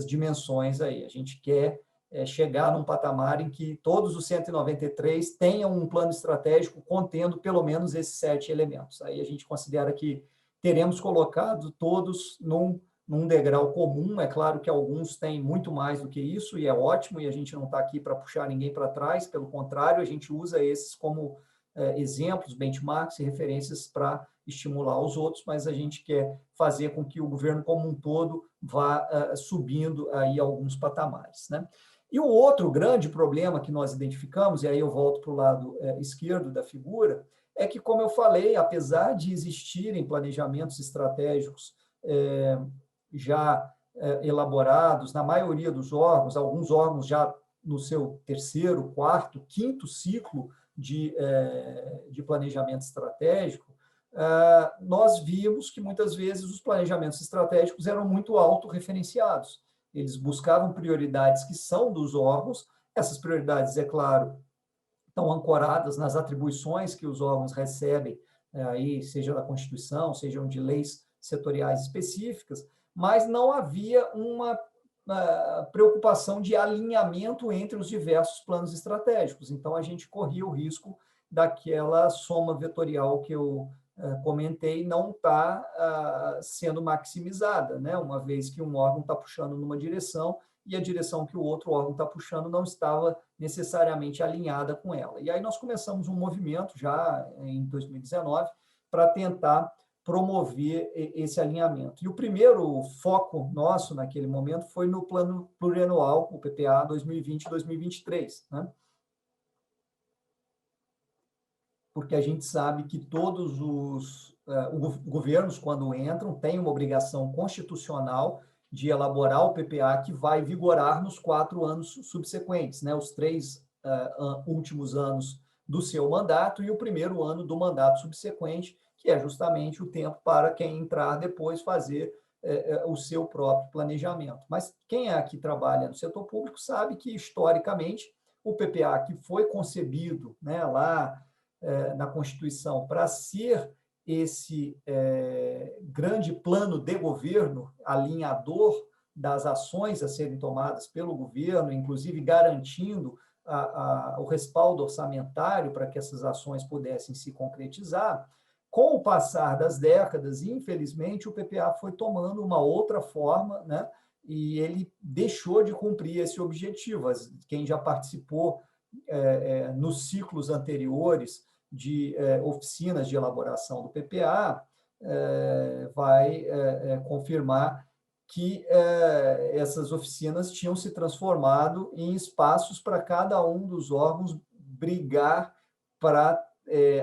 dimensões aí. A gente quer chegar num patamar em que todos os 193 tenham um plano estratégico contendo pelo menos esses 7 elementos. Aí a gente considera que teremos colocado todos num degrau comum. É claro que alguns têm muito mais do que isso, e é ótimo, e a gente não está aqui para puxar ninguém para trás, pelo contrário, a gente usa esses como exemplos, benchmarks e referências para estimular os outros, mas a gente quer fazer com que o governo como um todo vá subindo aí alguns patamares, né? E o outro grande problema que nós identificamos, e aí eu volto para o lado esquerdo da figura, é que, como eu falei, apesar de existirem planejamentos estratégicos já elaborados na maioria dos órgãos, alguns órgãos já no seu 3º, 4º, 5º ciclo de planejamento estratégico, nós vimos que muitas vezes os planejamentos estratégicos eram muito autorreferenciados. Eles buscavam prioridades que são dos órgãos, essas prioridades, é claro, estão ancoradas nas atribuições que os órgãos recebem, aí, seja da Constituição, sejam de leis setoriais específicas, mas não havia uma preocupação de alinhamento entre os diversos planos estratégicos. Então, a gente corria o risco daquela soma vetorial que eu comentei não está sendo maximizada, né? Uma vez que um órgão está puxando numa direção e a direção que o outro órgão está puxando não estava necessariamente alinhada com ela. E aí nós começamos um movimento já em 2019 para tentar promover esse alinhamento. E o primeiro foco nosso naquele momento foi no Plano Plurianual, o PPA 2020-2023, né? Porque a gente sabe que todos os governos, quando entram, têm uma obrigação constitucional de elaborar o PPA que vai vigorar nos 4 anos subsequentes, né? Os 3 últimos anos do seu mandato e o primeiro ano do mandato subsequente, que é justamente o tempo para quem entrar depois fazer o seu próprio planejamento. Mas quem aqui trabalha no setor público sabe que, historicamente, o PPA, que foi concebido, né, lá na Constituição para ser esse grande plano de governo, alinhador das ações a serem tomadas pelo governo, inclusive garantindo o respaldo orçamentário para que essas ações pudessem se concretizar. Com o passar das décadas, infelizmente, o PPA foi tomando uma outra forma, né? E ele deixou de cumprir esse objetivo. Quem já participou nos ciclos anteriores de oficinas de elaboração do PPA vai confirmar que essas oficinas tinham se transformado em espaços para cada um dos órgãos brigar para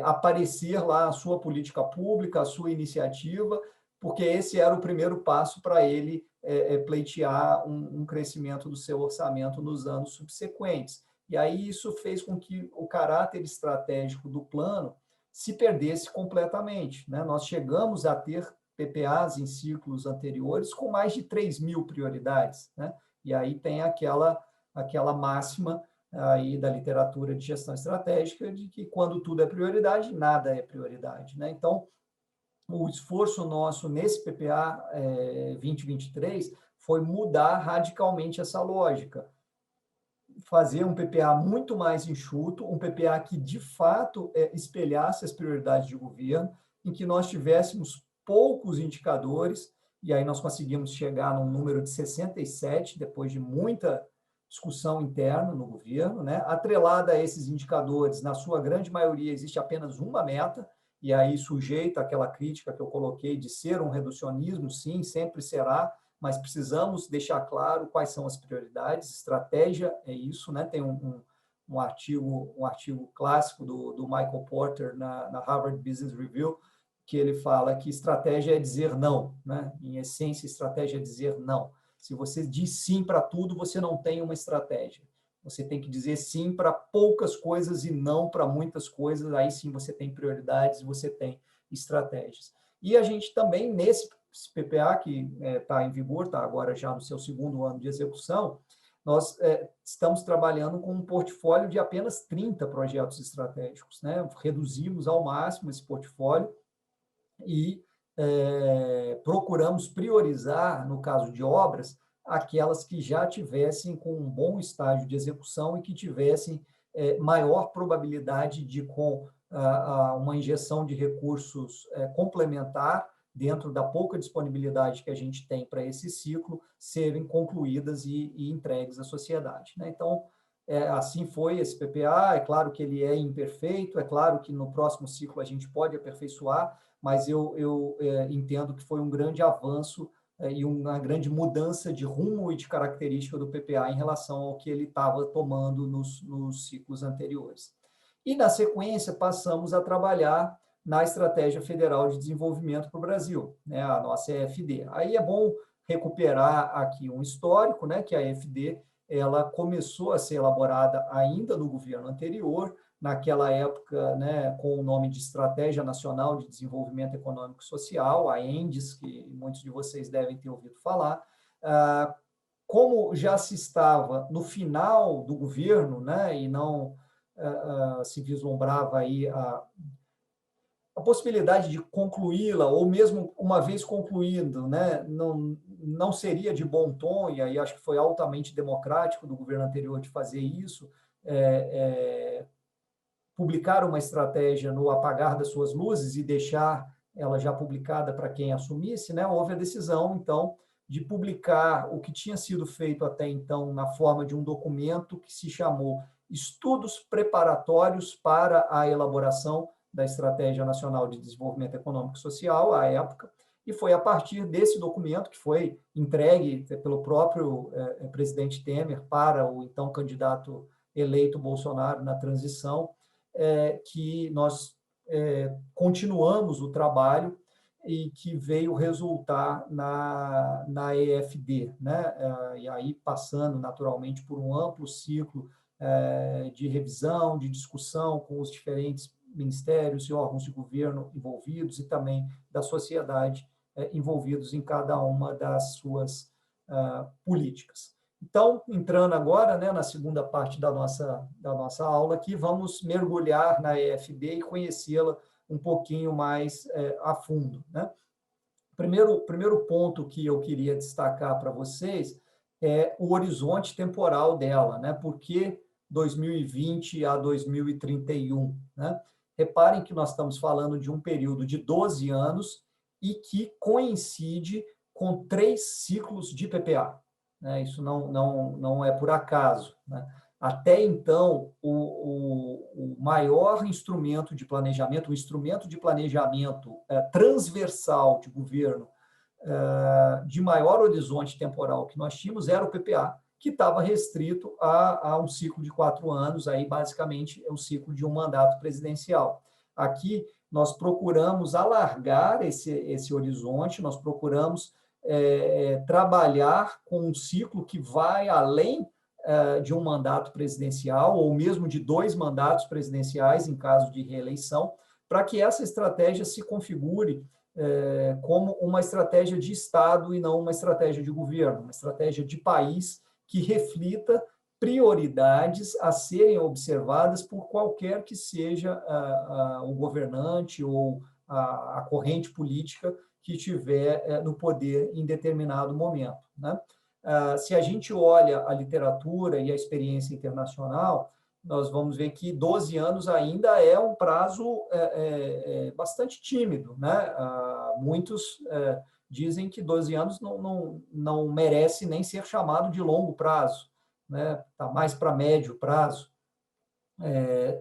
aparecer lá a sua política pública, a sua iniciativa, porque esse era o primeiro passo para ele pleitear um crescimento do seu orçamento nos anos subsequentes. E aí isso fez com que o caráter estratégico do plano se perdesse completamente, né? Nós chegamos a ter PPAs em ciclos anteriores com mais de 3.000 prioridades, né? E aí tem aquela máxima aí da literatura de gestão estratégica de que quando tudo é prioridade, nada é prioridade, né? Então, o esforço nosso nesse PPA 2023 foi mudar radicalmente essa lógica, fazer um PPA muito mais enxuto, um PPA que, de fato, espelhasse as prioridades de governo, em que nós tivéssemos poucos indicadores, e aí nós conseguimos chegar num número de 67, depois de muita discussão interna no governo, né? Atrelada a esses indicadores, na sua grande maioria, existe apenas uma meta, e aí sujeita àquela crítica que eu coloquei de ser um reducionismo, sim, sempre será, mas precisamos deixar claro quais são as prioridades. Estratégia é isso, né? Tem um artigo clássico do Michael Porter na Harvard Business Review, que ele fala que estratégia é dizer não, né? Em essência, estratégia é dizer não. Se você diz sim para tudo, você não tem uma estratégia. Você tem que dizer sim para poucas coisas e não para muitas coisas, aí sim você tem prioridades, você tem estratégias. E a gente também, nesse PPA que está em vigor, está agora já no seu segundo ano de execução, nós estamos trabalhando com um portfólio de apenas 30 projetos estratégicos, né? Reduzimos ao máximo esse portfólio e procuramos priorizar, no caso de obras, aquelas que já tivessem com um bom estágio de execução e que tivessem maior probabilidade de, com uma injeção de recursos complementar, dentro da pouca disponibilidade que a gente tem para esse ciclo, serem concluídas e entregues à sociedade, né? Então, assim foi esse PPA. É claro que ele é imperfeito, é claro que no próximo ciclo a gente pode aperfeiçoar, mas eu entendo que foi um grande avanço e uma grande mudança de rumo e de característica do PPA em relação ao que ele estava tomando nos ciclos anteriores. E, na sequência, passamos a trabalhar na Estratégia Federal de Desenvolvimento para o Brasil, né, a nossa EFD. Aí é bom recuperar aqui um histórico, né, que a EFD ela começou a ser elaborada ainda no governo anterior, naquela época, né, com o nome de Estratégia Nacional de Desenvolvimento Econômico e Social, a ENDES, que muitos de vocês devem ter ouvido falar. Como já se estava no final do governo, né, e não se vislumbrava aí a possibilidade de concluí-la, ou mesmo uma vez concluído, né, não seria de bom tom, e aí acho que foi altamente democrático do governo anterior de fazer isso, publicar uma estratégia no apagar das suas luzes e deixar ela já publicada para quem assumisse, né, houve a decisão, então, de publicar o que tinha sido feito até então na forma de um documento que se chamou Estudos Preparatórios para a Elaboração da Estratégia Nacional de Desenvolvimento Econômico e Social, à época, e foi a partir desse documento, que foi entregue pelo próprio presidente Temer para o então candidato eleito Bolsonaro na transição, que nós continuamos o trabalho e que veio resultar na EFD, né? E aí passando naturalmente por um amplo ciclo de revisão, de discussão com os diferentes ministérios e órgãos de governo envolvidos e também da sociedade envolvidos em cada uma das suas políticas. Então, entrando agora, né, na segunda parte da nossa aula aqui, vamos mergulhar na EFD e conhecê-la um pouquinho mais a fundo, né? Primeiro ponto que eu queria destacar para vocês é o horizonte temporal dela, né? Por que 2020 a 2031, né? Reparem que nós estamos falando de um período de 12 anos e que coincide com 3 ciclos de PPA. Né? Isso não é por acaso. Né? Até então, o maior instrumento de planejamento, o instrumento de planejamento transversal de governo de maior horizonte temporal que nós tínhamos era o PPA, que estava restrito a um ciclo de 4 anos, aí basicamente é o ciclo de um mandato presidencial. Aqui nós procuramos alargar esse horizonte, nós procuramos trabalhar com um ciclo que vai além de um mandato presidencial, ou mesmo de 2 mandatos presidenciais em caso de reeleição, para que essa estratégia se configure como uma estratégia de Estado e não uma estratégia de governo, uma estratégia de país que reflita prioridades a serem observadas por qualquer que seja o governante ou a corrente política que estiver no poder em determinado momento. Né? Se a gente olha a literatura e a experiência internacional, nós vamos ver que 12 anos ainda é um prazo bastante tímido. Né? Muitos dizem que 12 anos não merece nem ser chamado de longo prazo, né? Está mais para médio prazo,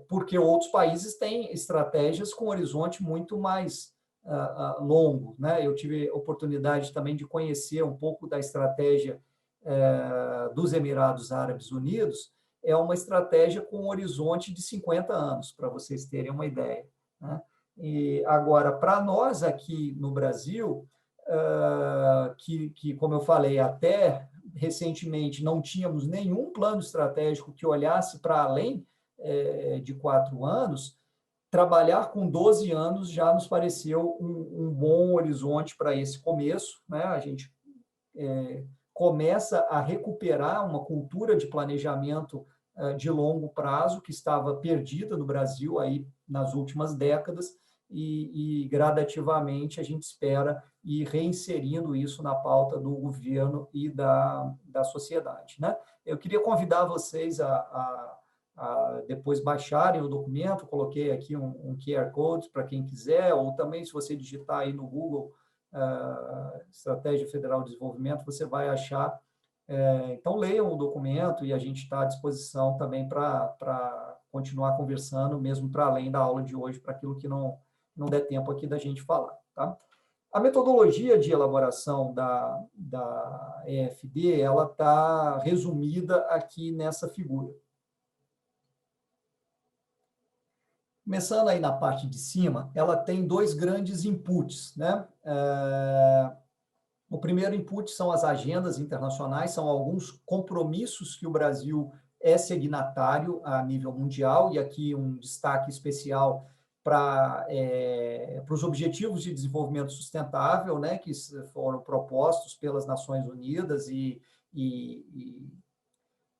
porque outros países têm estratégias com horizonte muito mais longo. Né? Eu tive oportunidade também de conhecer um pouco da estratégia dos Emirados Árabes Unidos. É uma estratégia com um horizonte de 50 anos, para vocês terem uma ideia. Né? E agora, para nós aqui no Brasil, que, como eu falei, até recentemente não tínhamos nenhum plano estratégico que olhasse para além de 4 anos, trabalhar com 12 anos já nos pareceu um bom horizonte para esse começo. Né? A gente começa a recuperar uma cultura de planejamento de longo prazo que estava perdida no Brasil aí nas últimas décadas, e gradativamente a gente espera ir reinserindo isso na pauta do governo e da sociedade. Né? Eu queria convidar vocês a depois baixarem o documento. Coloquei aqui um QR Code para quem quiser, ou também se você digitar aí no Google Estratégia Federal de Desenvolvimento, você vai achar. Então, leiam o documento e a gente está à disposição também para continuar conversando, mesmo para além da aula de hoje, para aquilo que não der tempo aqui da gente falar. Tá? A metodologia de elaboração da EFD, ela está resumida aqui nessa figura. Começando aí na parte de cima, ela tem 2 grandes inputs. Né? O primeiro input são as agendas internacionais, são alguns compromissos que o Brasil é signatário a nível mundial, e aqui um destaque especial para os Objetivos de Desenvolvimento Sustentável, né, que foram propostos pelas Nações Unidas e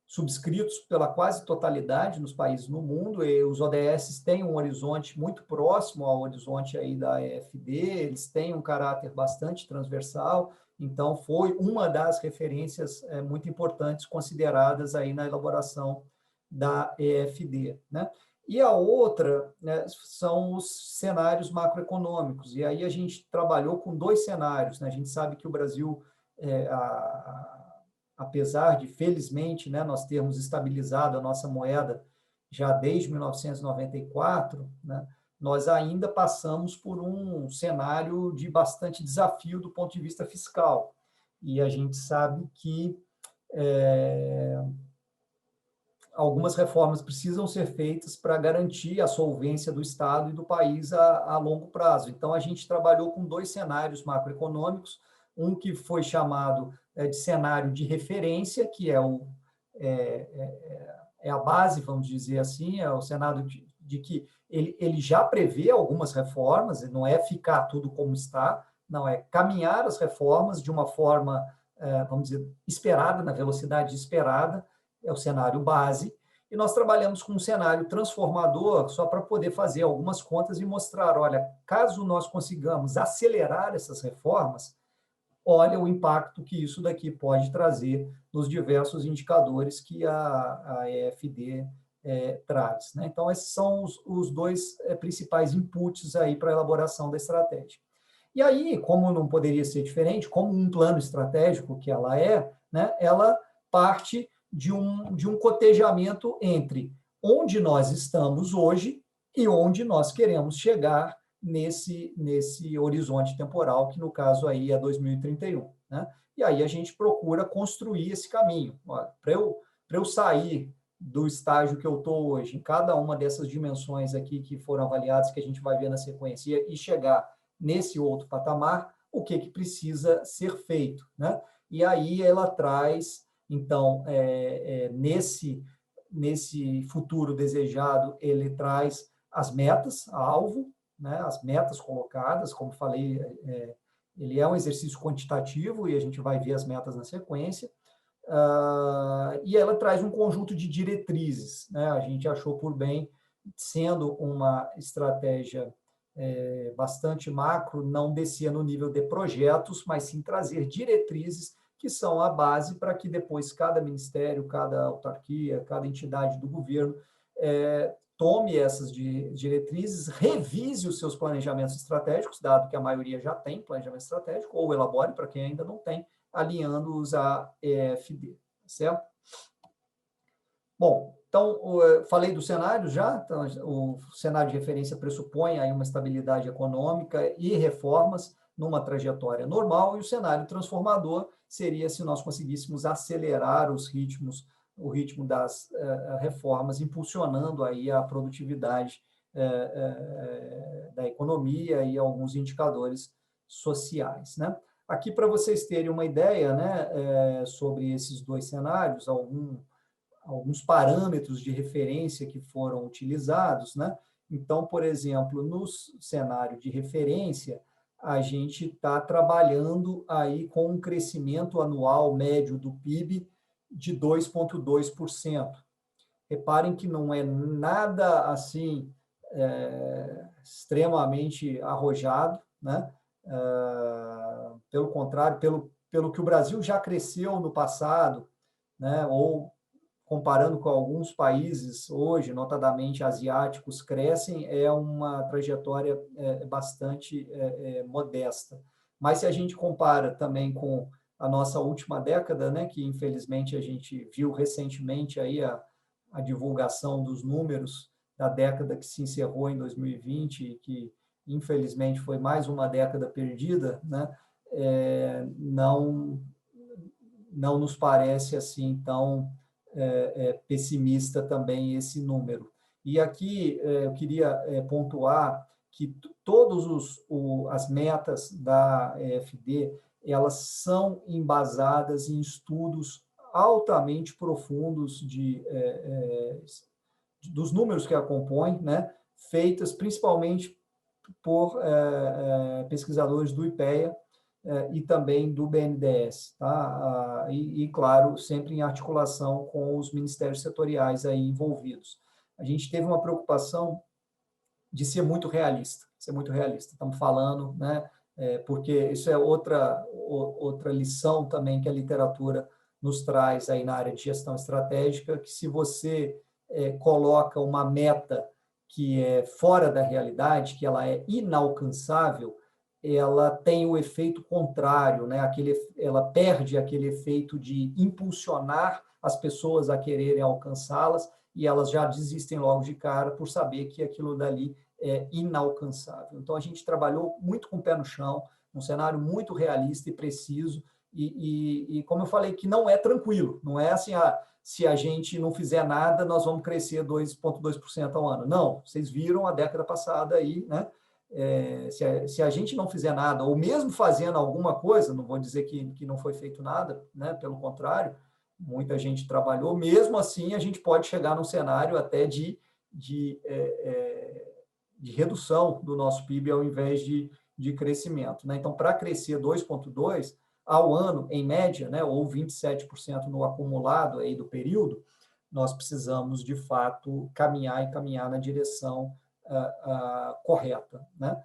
subscritos pela quase totalidade nos países no mundo. E os ODS têm um horizonte muito próximo ao horizonte aí da EFD, eles têm um caráter bastante transversal, então foi uma das referências muito importantes consideradas aí na elaboração da EFD. Né? E a outra, né, são os cenários macroeconômicos, e aí a gente trabalhou com 2 cenários. Né? A gente sabe que o Brasil, apesar de, felizmente, né, nós termos estabilizado a nossa moeda já desde 1994, né, nós ainda passamos por um cenário de bastante desafio do ponto de vista fiscal. E a gente sabe que algumas reformas precisam ser feitas para garantir a solvência do Estado e do país a longo prazo. Então, a gente trabalhou com 2 cenários macroeconômicos, um que foi chamado de cenário de referência, que é a base, vamos dizer assim, é o cenário de que ele já prevê algumas reformas, não é ficar tudo como está, não, é caminhar as reformas de uma forma, vamos dizer, esperada, na velocidade esperada, é o cenário base, e nós trabalhamos com um cenário transformador só para poder fazer algumas contas e mostrar, olha, caso nós consigamos acelerar essas reformas, olha o impacto que isso daqui pode trazer nos diversos indicadores que a EFD traz, né? Então, esses são os dois principais inputs aí para a elaboração da estratégia. E aí, como não poderia ser diferente, como um plano estratégico que ela né, ela parte de um cotejamento entre onde nós estamos hoje e onde nós queremos chegar nesse horizonte temporal, que no caso aí é 2031. Né? E aí a gente procura construir esse caminho. Para eu sair do estágio que eu estou hoje, em cada uma dessas dimensões aqui que foram avaliadas, que a gente vai ver na sequência, e chegar nesse outro patamar, o que precisa ser feito. Né? E aí ela traz, então, nesse futuro desejado, ele traz as metas, alvo, né, as metas colocadas, como falei, ele é um exercício quantitativo e a gente vai ver as metas na sequência, e ela traz um conjunto de diretrizes, né, a gente achou por bem, sendo uma estratégia bastante macro, não descer no nível de projetos, mas sim trazer diretrizes que são a base para que depois cada ministério, cada autarquia, cada entidade do governo tome essas diretrizes, revise os seus planejamentos estratégicos, dado que a maioria já tem planejamento estratégico, ou elabore para quem ainda não tem, alinhando-os à EFD, certo? Bom, então, falei do cenário já, então, o cenário de referência pressupõe aí uma estabilidade econômica e reformas numa trajetória normal, e o cenário transformador seria se nós conseguíssemos acelerar o ritmo das reformas, impulsionando aí a produtividade da economia e alguns indicadores sociais, né? Aqui, para vocês terem uma ideia, né, sobre esses dois cenários, alguns parâmetros de referência que foram utilizados, né? Então, por exemplo, no cenário de referência, a gente está trabalhando aí com um crescimento anual médio do PIB de 2,2%. Reparem que não é nada assim extremamente arrojado, né? Pelo contrário, pelo que o Brasil já cresceu no passado, né? Ou comparando com alguns países hoje, notadamente asiáticos, crescem, é uma trajetória bastante modesta. Mas se a gente compara também com a nossa última década, né, que infelizmente a gente viu recentemente aí a divulgação dos números da década que se encerrou em 2020 e que infelizmente foi mais uma década perdida, né, não nos parece assim tão pessimista também esse número. E aqui eu queria pontuar que todas as metas da EFD, elas são embasadas em estudos altamente profundos dos números que a compõem, né, feitas principalmente por pesquisadores do IPEA e também do BNDES, tá? E, claro, sempre em articulação com os ministérios setoriais aí envolvidos. A gente teve uma preocupação de ser muito realista, Estamos falando, né, porque isso é outra lição também que a literatura nos traz aí na área de gestão estratégica, que se você coloca uma meta que é fora da realidade, que ela é inalcançável, ela tem o efeito contrário, né? Ela perde aquele efeito de impulsionar as pessoas a quererem alcançá-las, e elas já desistem logo de cara por saber que aquilo dali é inalcançável. Então, a gente trabalhou muito com o pé no chão, um cenário muito realista e preciso, e como eu falei, que não é tranquilo, não é assim, se a gente não fizer nada, nós vamos crescer 2,2% ao ano. Não, vocês viram a década passada aí, né? Se a gente não fizer nada, ou mesmo fazendo alguma coisa, não vou dizer que não foi feito nada, né? Pelo contrário, muita gente trabalhou, mesmo assim a gente pode chegar num cenário até de redução do nosso PIB ao invés de de crescimento, né? Então, para crescer 2,2% ao ano, em média, né, ou 27% no acumulado aí do período, nós precisamos, de fato, caminhar na direção correta, né?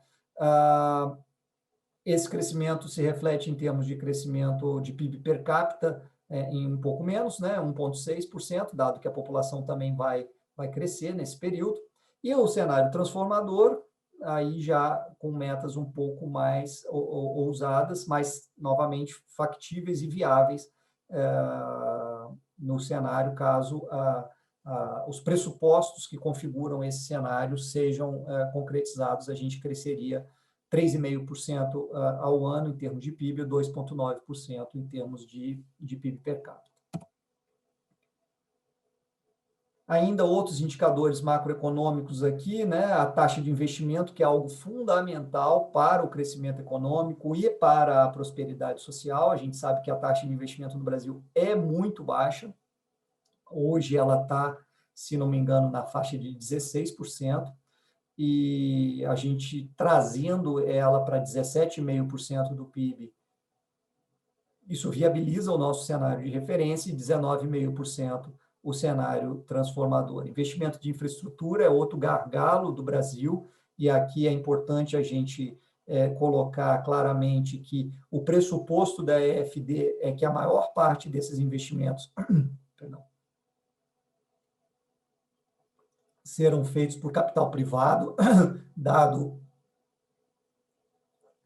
Esse crescimento se reflete em termos de crescimento de PIB per capita em um pouco menos, né, 1,6%, dado que a população também vai crescer nesse período. E o cenário transformador, aí já com metas um pouco mais ousadas, mas, novamente, factíveis e viáveis no cenário, caso os pressupostos que configuram esse cenário sejam concretizados. A gente cresceria 3,5% ao ano em termos de PIB e 2,9% em termos de PIB per capita. Ainda outros indicadores macroeconômicos aqui, né? A taxa de investimento, que é algo fundamental para o crescimento econômico e para a prosperidade social. A gente sabe que a taxa de investimento no Brasil é muito baixa. Hoje ela está, se não me engano, na faixa de 16%, e a gente trazendo ela para 17,5% do PIB, isso viabiliza o nosso cenário de referência, e 19,5% o cenário transformador. Investimento de infraestrutura é outro gargalo do Brasil, e aqui é importante a gente colocar claramente que o pressuposto da EFD é que a maior parte desses investimentos serão feitos por capital privado, dado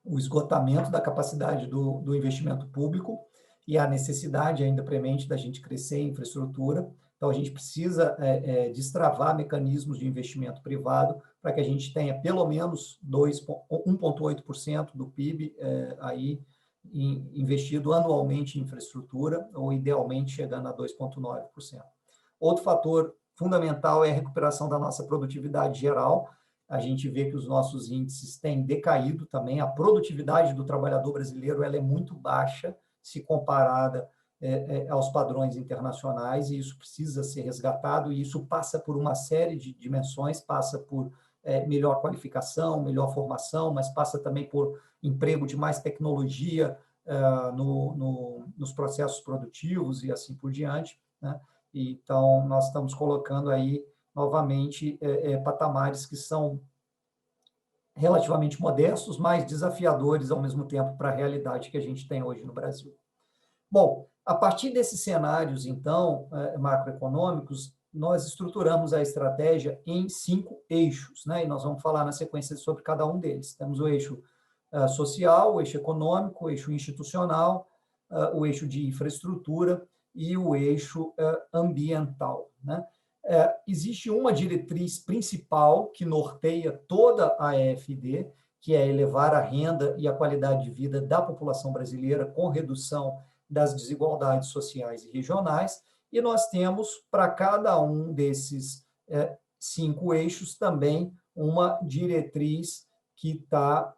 o esgotamento da capacidade do investimento público e a necessidade ainda premente da gente crescer em infraestrutura. Então, a gente precisa destravar mecanismos de investimento privado para que a gente tenha pelo menos 1,8% do PIB aí investido anualmente em infraestrutura, ou idealmente chegando a 2,9%. Outro fator fundamental é a recuperação da nossa produtividade geral. A gente vê que os nossos índices têm decaído também. A produtividade do trabalhador brasileiro ela é muito baixa se comparada aos padrões internacionais, e isso precisa ser resgatado, e isso passa por uma série de dimensões, passa por melhor qualificação, melhor formação, mas passa também por emprego de mais tecnologia nos processos produtivos e assim por diante, né? Então, nós estamos colocando aí, novamente, patamares que são relativamente modestos, mas desafiadores ao mesmo tempo para a realidade que a gente tem hoje no Brasil. Bom, a partir desses cenários, então, macroeconômicos, nós estruturamos a estratégia em 5 eixos, né? E nós vamos falar na sequência sobre cada um deles. Temos o eixo social, o eixo econômico, o eixo institucional, o eixo de infraestrutura e o eixo ambiental, né? Existe uma diretriz principal que norteia toda a EFD, que é elevar a renda e a qualidade de vida da população brasileira com redução das desigualdades sociais e regionais, e nós temos, para cada um desses 5 eixos, também uma diretriz que está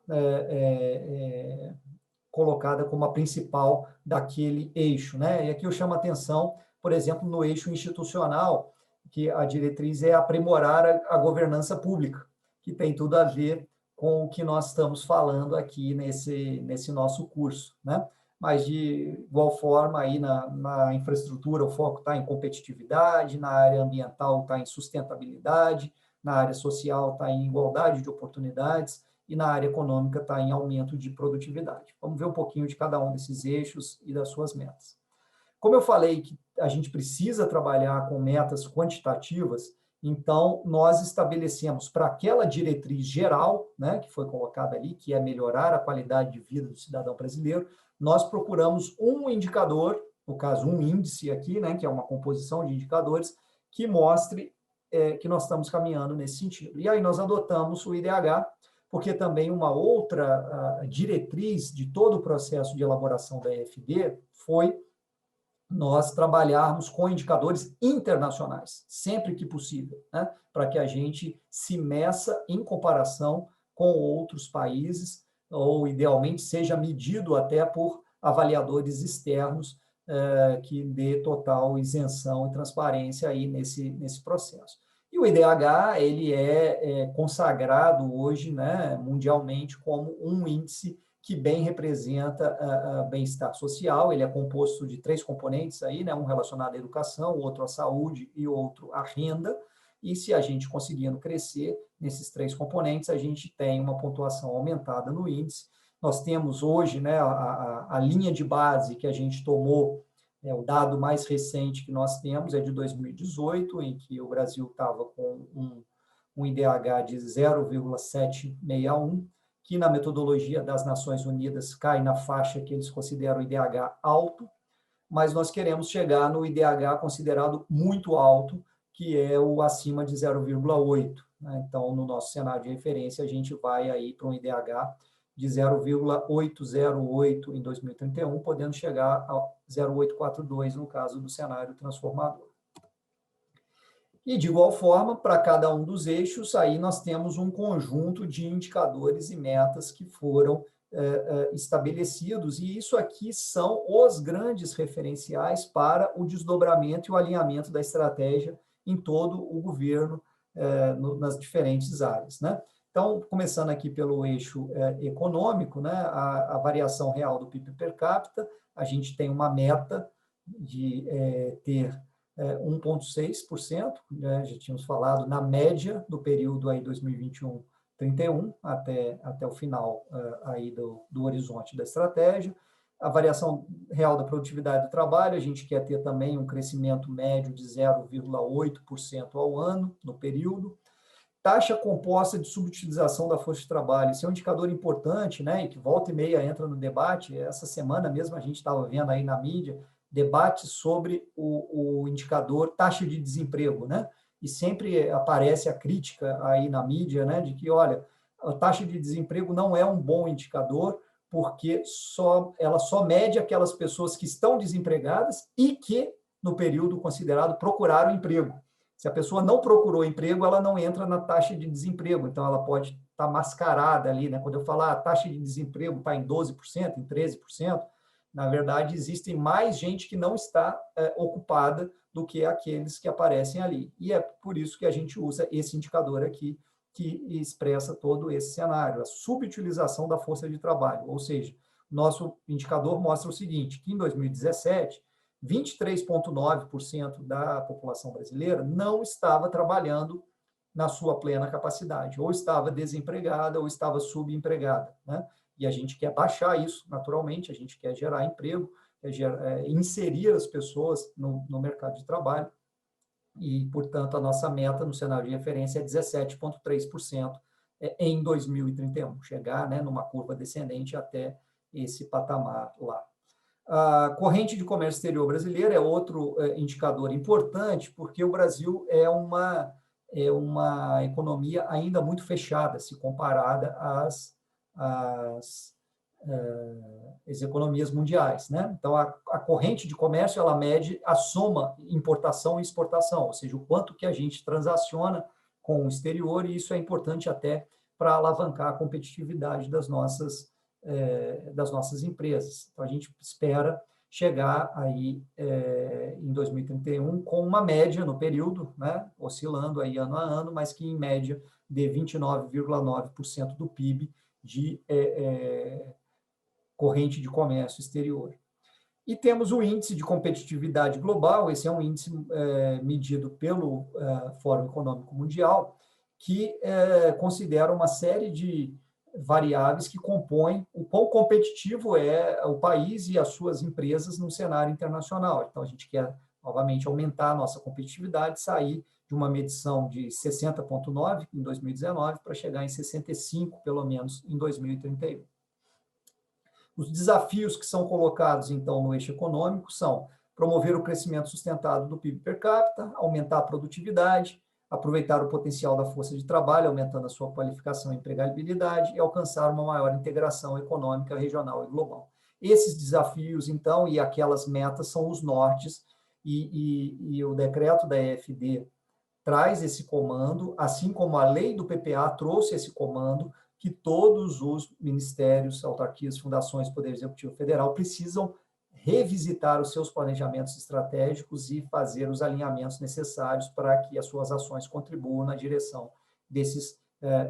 colocada como a principal daquele eixo, né? E aqui eu chamo a atenção, por exemplo, no eixo institucional, que a diretriz é aprimorar a governança pública, que tem tudo a ver com o que nós estamos falando aqui nesse nosso curso, né? Mas, de igual forma, aí na infraestrutura o foco está em competitividade, na área ambiental está em sustentabilidade, na área social está em igualdade de oportunidades, e na área econômica está em aumento de produtividade. Vamos ver um pouquinho de cada um desses eixos e das suas metas. Como eu falei que a gente precisa trabalhar com metas quantitativas, então nós estabelecemos para aquela diretriz geral, né, que foi colocada ali, que é melhorar a qualidade de vida do cidadão brasileiro, nós procuramos um indicador, no caso um índice aqui, né, que é uma composição de indicadores, que mostre que nós estamos caminhando nesse sentido. E aí nós adotamos o IDH, porque também uma outra diretriz de todo o processo de elaboração da EFD foi nós trabalharmos com indicadores internacionais, sempre que possível, né? Para que a gente se meça em comparação com outros países, ou, idealmente, seja medido até por avaliadores externos que dê total isenção e transparência aí nesse processo. E o IDH ele é consagrado hoje, né, mundialmente como um índice que bem representa bem-estar social. Ele é composto de 3 componentes, aí, né, um relacionado à educação, outro à saúde e outro à renda. E se a gente conseguindo crescer nesses 3 componentes, a gente tem uma pontuação aumentada no índice. Nós temos hoje, né, a linha de base que a gente tomou, o dado mais recente que nós temos é de 2018, em que o Brasil estava com um IDH de 0,761, que na metodologia das Nações Unidas cai na faixa que eles consideram IDH alto, mas nós queremos chegar no IDH considerado muito alto, que é o acima de 0,8. Né? Então, no nosso cenário de referência, a gente vai aí para um IDH de 0,808 em 2031, podendo chegar a 0,842 no caso do cenário transformador. E, de igual forma, para cada um dos eixos, aí nós temos um conjunto de indicadores e metas que foram estabelecidos, e isso aqui são os grandes referenciais para o desdobramento e o alinhamento da estratégia em todo o governo, nas diferentes áreas, né? Então, começando aqui pelo eixo econômico, né, a variação real do PIB per capita, a gente tem uma meta de ter 1,6%, né, já tínhamos falado, na média do período aí 2021-31, até o final aí do horizonte da estratégia. A variação real da produtividade do trabalho, a gente quer ter também um crescimento médio de 0,8% ao ano no período. Taxa composta de subutilização da força de trabalho, esse é um indicador importante, né, e que volta e meia entra no debate. Essa semana mesmo a gente estava vendo aí na mídia debate sobre o indicador taxa de desemprego, né, e sempre aparece a crítica aí na mídia, né, de que, olha, a taxa de desemprego não é um bom indicador, porque ela só mede aquelas pessoas que estão desempregadas e que, no período considerado, procuraram emprego. Se a pessoa não procurou emprego, ela não entra na taxa de desemprego, então ela pode estar mascarada ali, né? Quando eu falar a taxa de desemprego está em 12%, em 13%, na verdade, existem mais gente que não está ocupada do que aqueles que aparecem ali. E é por isso que a gente usa esse indicador aqui, que expressa todo esse cenário, a subutilização da força de trabalho. Ou seja, nosso indicador mostra o seguinte, que em 2017, 23,9% da população brasileira não estava trabalhando na sua plena capacidade, ou estava desempregada, ou estava subempregada, né? E a gente quer baixar isso, naturalmente, a gente quer gerar emprego, quer inserir as pessoas no mercado de trabalho, e, portanto, a nossa meta no cenário de referência é 17,3% em 2031, chegar, né, numa curva descendente até esse patamar lá. A corrente de comércio exterior brasileira é outro indicador importante, porque o Brasil é uma economia ainda muito fechada, se comparada às economias mundiais, né? Então, a corrente de comércio, ela mede a soma importação e exportação, ou seja, o quanto que a gente transaciona com o exterior, e isso é importante até para alavancar a competitividade das nossas empresas. Então, a gente espera chegar aí em 2031 com uma média no período, né, oscilando aí ano a ano, mas que em média dê 29,9% do PIB de corrente de comércio exterior. E temos o índice de competitividade global, esse é um índice medido pelo Fórum Econômico Mundial, que considera uma série de variáveis que compõem o quão competitivo é o país e as suas empresas no cenário internacional. Então, a gente quer, novamente, aumentar a nossa competitividade, sair de uma medição de 60,9 em 2019 para chegar em 65, pelo menos, em 2031. Os desafios que são colocados, então, no eixo econômico são promover o crescimento sustentado do PIB per capita, aumentar a produtividade, aproveitar o potencial da força de trabalho, aumentando a sua qualificação e empregabilidade, e alcançar uma maior integração econômica, regional e global. Esses desafios, então, e aquelas metas são os nortes, e o decreto da EFD traz esse comando, assim como a lei do PPA trouxe esse comando, que todos os ministérios, autarquias, fundações, Poder Executivo Federal precisam revisitar os seus planejamentos estratégicos e fazer os alinhamentos necessários para que as suas ações contribuam na direção desses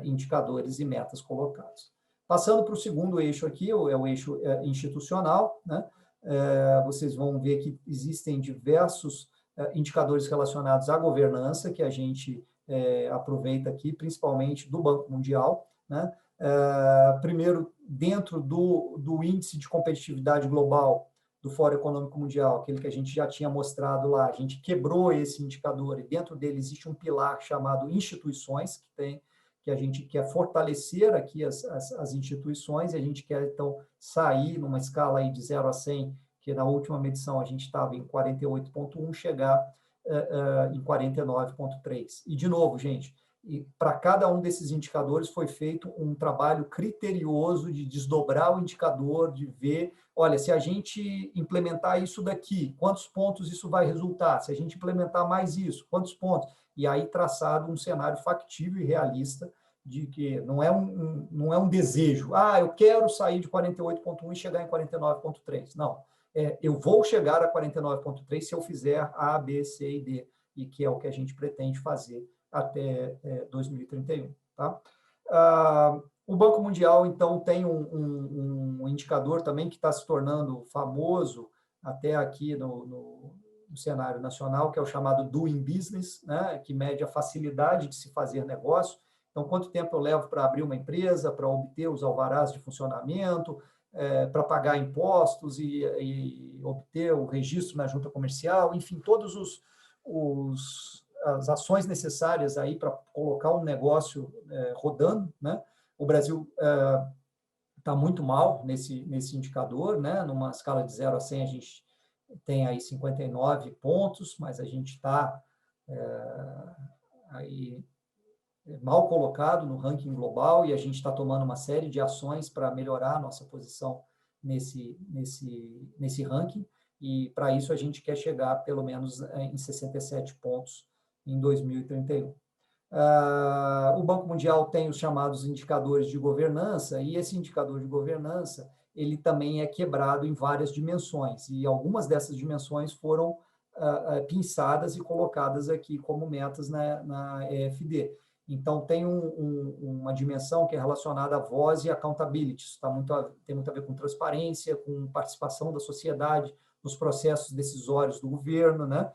indicadores e metas colocados. Passando para o segundo eixo aqui, é o eixo institucional, né? Vocês vão ver que existem diversos indicadores relacionados à governança que a gente aproveita aqui, principalmente do Banco Mundial, né? Primeiro, dentro do índice de competitividade global do Fórum Econômico Mundial, aquele que a gente já tinha mostrado lá, a gente quebrou esse indicador e dentro dele existe um pilar chamado instituições, que a gente quer fortalecer aqui as instituições, e a gente quer, então, sair numa escala aí de 0 a 100, que na última medição a gente estava em 48,1, chegar em 49,3. E, de novo, gente, para cada um desses indicadores foi feito um trabalho criterioso de desdobrar o indicador, de ver, olha, se a gente implementar isso daqui, quantos pontos isso vai resultar? Se a gente implementar mais isso, quantos pontos? E aí traçado um cenário factível e realista de que não é um desejo, eu quero sair de 48,1 e chegar em 49,3. Não, eu vou chegar a 49,3 se eu fizer A, B, C e D, e que é o que a gente pretende fazer até 2031. Tá? O Banco Mundial, então, tem um indicador também que está se tornando famoso até aqui no cenário nacional, que é o chamado Doing Business, né, que mede a facilidade de se fazer negócio. Então, quanto tempo eu levo para abrir uma empresa, para obter os alvarás de funcionamento, para pagar impostos e obter o registro na junta comercial, enfim, todos as ações necessárias aí para colocar um negócio rodando, né? O Brasil está muito mal nesse indicador, né? Numa escala de 0 a 100, a gente tem aí 59 pontos, mas a gente está aí mal colocado no ranking global e a gente está tomando uma série de ações para melhorar a nossa posição nesse ranking, e para isso a gente quer chegar pelo menos em 67 pontos em 2031. O Banco Mundial tem os chamados indicadores de governança, e esse indicador de governança ele também é quebrado em várias dimensões, e algumas dessas dimensões foram pinçadas e colocadas aqui como metas na EFD. Então, tem uma dimensão que é relacionada à voz e accountability. Isso tem muito a ver com transparência, com participação da sociedade nos processos decisórios do governo, né?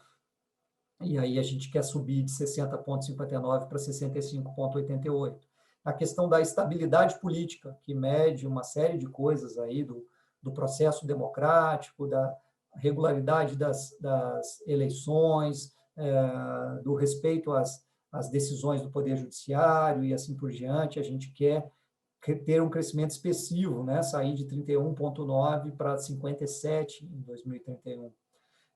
E aí a gente quer subir de 60,59 para 65,88. A questão da estabilidade política, que mede uma série de coisas aí do processo democrático, da regularidade das eleições, do respeito às decisões do Poder Judiciário e assim por diante. A gente quer ter um crescimento expressivo, né? Sair de 31,9 para 57 em 2031.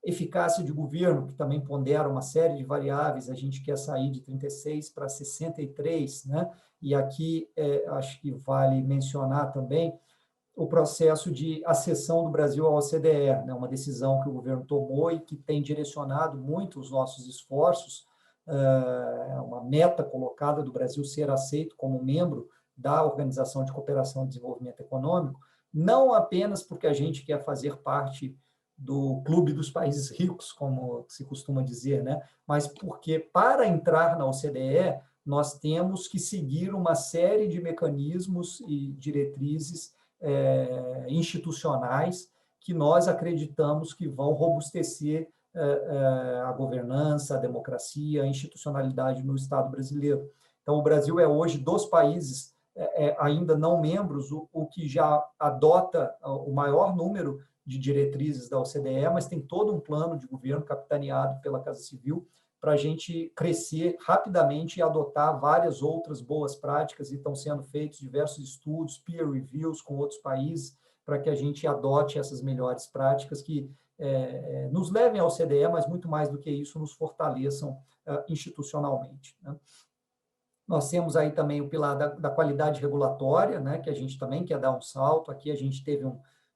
Eficácia de governo, que também pondera uma série de variáveis, a gente quer sair de 36 para 63, né? E aqui acho que vale mencionar também o processo de acessão do Brasil à OCDE, né? Uma decisão que o governo tomou e que tem direcionado muito os nossos esforços, uma meta colocada do Brasil ser aceito como membro da Organização de Cooperação e Desenvolvimento Econômico, não apenas porque a gente quer fazer parte do clube dos países ricos, como se costuma dizer, né? Mas porque, para entrar na OCDE, nós temos que seguir uma série de mecanismos e diretrizes institucionais que nós acreditamos que vão robustecer a governança, a democracia, a institucionalidade no Estado brasileiro. Então, o Brasil é hoje dos países ainda não membros, o que já adota o maior número de diretrizes da OCDE, mas tem todo um plano de governo capitaneado pela Casa Civil para a gente crescer rapidamente e adotar várias outras boas práticas, e estão sendo feitos diversos estudos, peer reviews com outros países, para que a gente adote essas melhores práticas que nos levem à OCDE, mas muito mais do que isso, nos fortaleçam institucionalmente, né? Nós temos aí também o pilar da qualidade regulatória, né, que a gente também quer dar um salto. Aqui a gente teve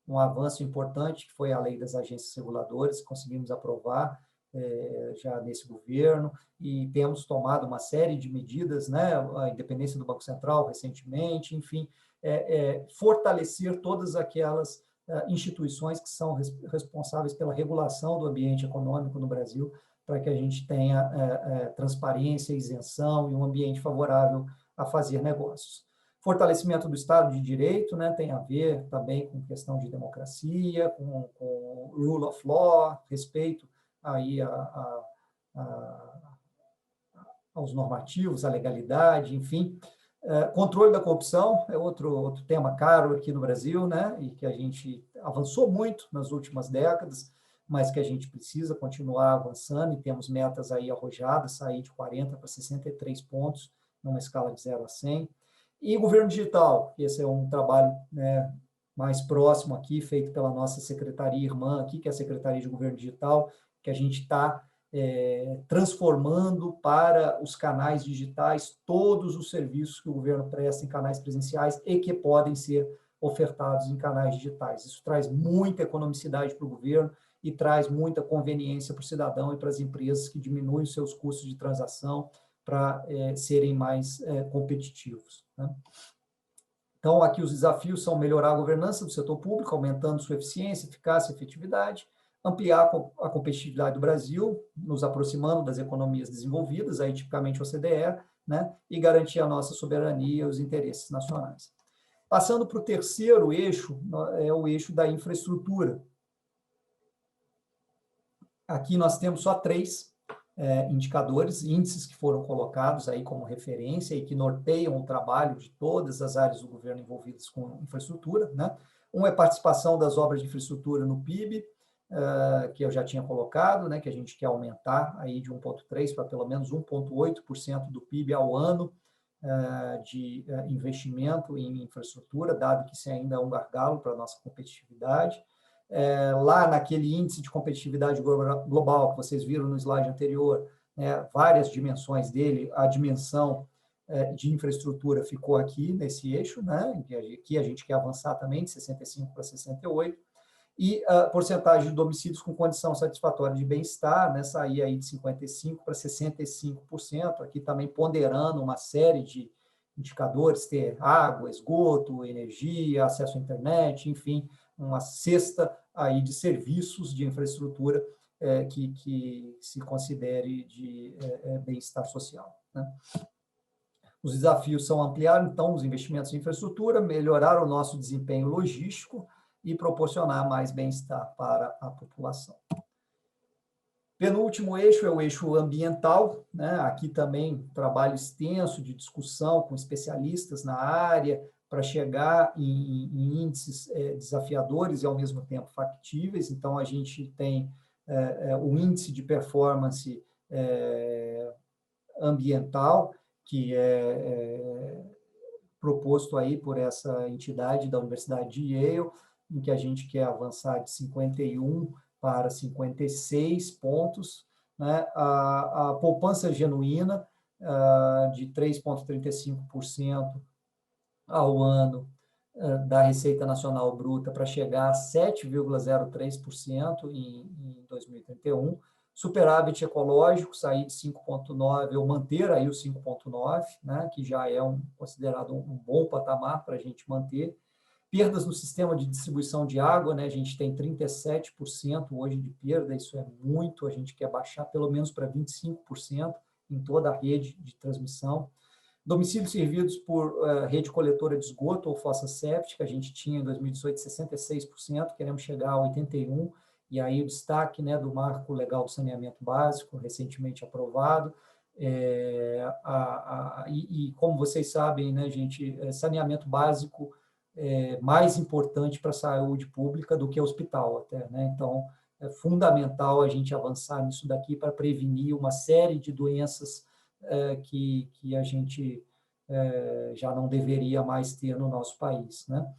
um avanço importante, que foi a lei das agências reguladoras, conseguimos aprovar já nesse governo, e temos tomado uma série de medidas, né, a independência do Banco Central recentemente, enfim, fortalecer todas aquelas instituições que são responsáveis pela regulação do ambiente econômico no Brasil, para que a gente tenha transparência, isenção e um ambiente favorável a fazer negócios. Fortalecimento do Estado de Direito, né, tem a ver também com questão de democracia, com rule of law, respeito aí aos normativos, à legalidade, enfim. Controle da corrupção é outro tema caro aqui no Brasil, né, e que a gente avançou muito nas últimas décadas, mas que a gente precisa continuar avançando, e temos metas aí arrojadas, sair de 40 para 63 pontos, numa escala de 0 a 100. E governo digital, esse é um trabalho, né, mais próximo aqui, feito pela nossa secretaria irmã aqui, que é a Secretaria de Governo Digital, que a gente está transformando para os canais digitais todos os serviços que o governo presta em canais presenciais e que podem ser ofertados em canais digitais. Isso traz muita economicidade para o governo e traz muita conveniência para o cidadão e para as empresas, que diminuem os seus custos de transação para serem mais competitivos, né? Então, aqui os desafios são melhorar a governança do setor público, aumentando sua eficiência, eficácia e efetividade, ampliar a competitividade do Brasil, nos aproximando das economias desenvolvidas, aí tipicamente o OCDE, né, e garantir a nossa soberania e os interesses nacionais. Passando para o terceiro eixo, é o eixo da infraestrutura. Aqui nós temos só 3 indicadores, índices que foram colocados aí como referência e que norteiam o trabalho de todas as áreas do governo envolvidas com infraestrutura, né? Um é participação das obras de infraestrutura no PIB, que eu já tinha colocado, né, que a gente quer aumentar aí de 1,3% para pelo menos 1,8% do PIB ao ano de investimento em infraestrutura, dado que isso ainda é um gargalo para a nossa competitividade. Lá naquele índice de competitividade global que vocês viram no slide anterior, né, várias dimensões dele, a dimensão de infraestrutura ficou aqui nesse eixo, né, que a gente quer avançar também, de 65 para 68, e a porcentagem de domicílios com condição satisfatória de bem-estar, né, sair aí de 55% para 65%, aqui também ponderando uma série de indicadores, ter água, esgoto, energia, acesso à internet, enfim, uma cesta aí de serviços de infraestrutura que se considere de bem-estar social, né? Os desafios são ampliar, então, os investimentos em infraestrutura, melhorar o nosso desempenho logístico e proporcionar mais bem-estar para a população. Penúltimo eixo é o eixo ambiental, né? Aqui também trabalho extenso de discussão com especialistas na área, para chegar em índices desafiadores e, ao mesmo tempo, factíveis. Então, a gente tem o índice de performance ambiental, que é proposto aí por essa entidade da Universidade de Yale, em que a gente quer avançar de 51 para 56 pontos, né? A poupança genuína de 3,35% ao ano da Receita Nacional Bruta para chegar a 7,03% em 2031, superávit ecológico sair de 5,9% ou manter aí o 5,9%, né, que já é considerado um bom patamar para a gente manter. Perdas no sistema de distribuição de água, né, a gente tem 37% hoje de perda, isso é muito, a gente quer baixar pelo menos para 25% em toda a rede de transmissão. Domicílios servidos por rede coletora de esgoto ou fossa séptica, a gente tinha em 2018 66%, queremos chegar a 81%, e aí o destaque, né, do Marco Legal do Saneamento Básico, recentemente aprovado, e como vocês sabem, né, gente, saneamento básico é mais importante para a saúde pública do que hospital até, né? Então, é fundamental a gente avançar nisso daqui para prevenir uma série de doenças que a gente já não deveria mais ter no nosso país, né?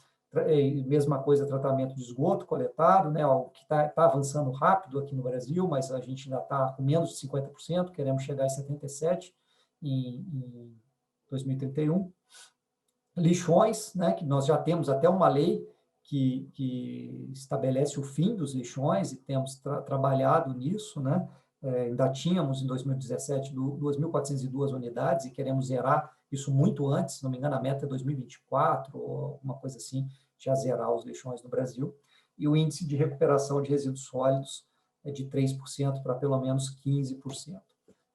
Mesma coisa, tratamento de esgoto coletado, né? Algo que está avançando rápido aqui no Brasil, mas a gente ainda está com menos de 50%, queremos chegar em 77% em 2031. Lixões, né? Que nós já temos até uma lei que estabelece o fim dos lixões e temos trabalhado nisso, né? Ainda tínhamos em 2017 2.402 unidades e queremos zerar isso muito antes, se não me engano, a meta é 2024, ou alguma coisa assim, já zerar os lixões no Brasil. e o índice de recuperação de resíduos sólidos é de 3% para pelo menos 15%.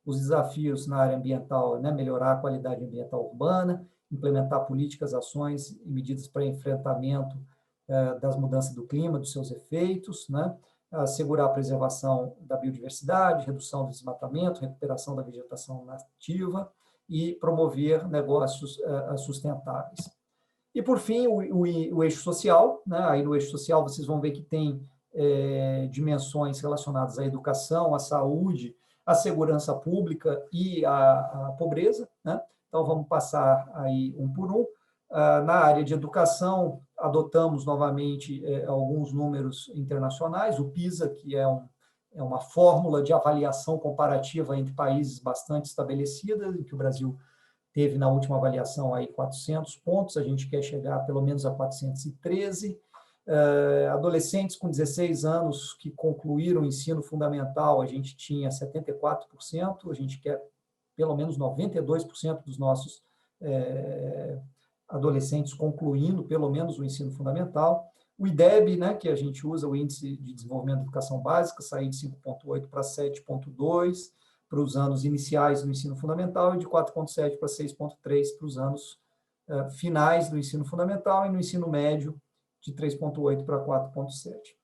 Os desafios na área ambiental, né, melhorar a qualidade ambiental urbana, implementar políticas, ações e medidas para enfrentamento das mudanças do clima, dos seus efeitos, né, assegurar a preservação da biodiversidade, redução do desmatamento, recuperação da vegetação nativa e promover negócios sustentáveis. E, por fim, o eixo social, né? Aí no eixo social vocês vão ver que tem dimensões relacionadas à educação, à saúde, à segurança pública e à pobreza, né? Então, vamos passar aí um por um. Na área de educação, adotamos novamente alguns números internacionais, o PISA, que é uma fórmula de avaliação comparativa entre países bastante estabelecida, em que o Brasil teve na última avaliação aí 400 pontos, a gente quer chegar pelo menos a 413. Adolescentes com 16 anos que concluíram o ensino fundamental, a gente tinha 74%, a gente quer pelo menos 92% dos nossos adolescentes concluindo pelo menos o ensino fundamental. O IDEB, né, que a gente usa, o Índice de Desenvolvimento da Educação Básica, sair de 5,8 para 7,2 para os anos iniciais do ensino fundamental e de 4,7 para 6,3 para os anos finais do ensino fundamental e no ensino médio de 3,8 para 4,7.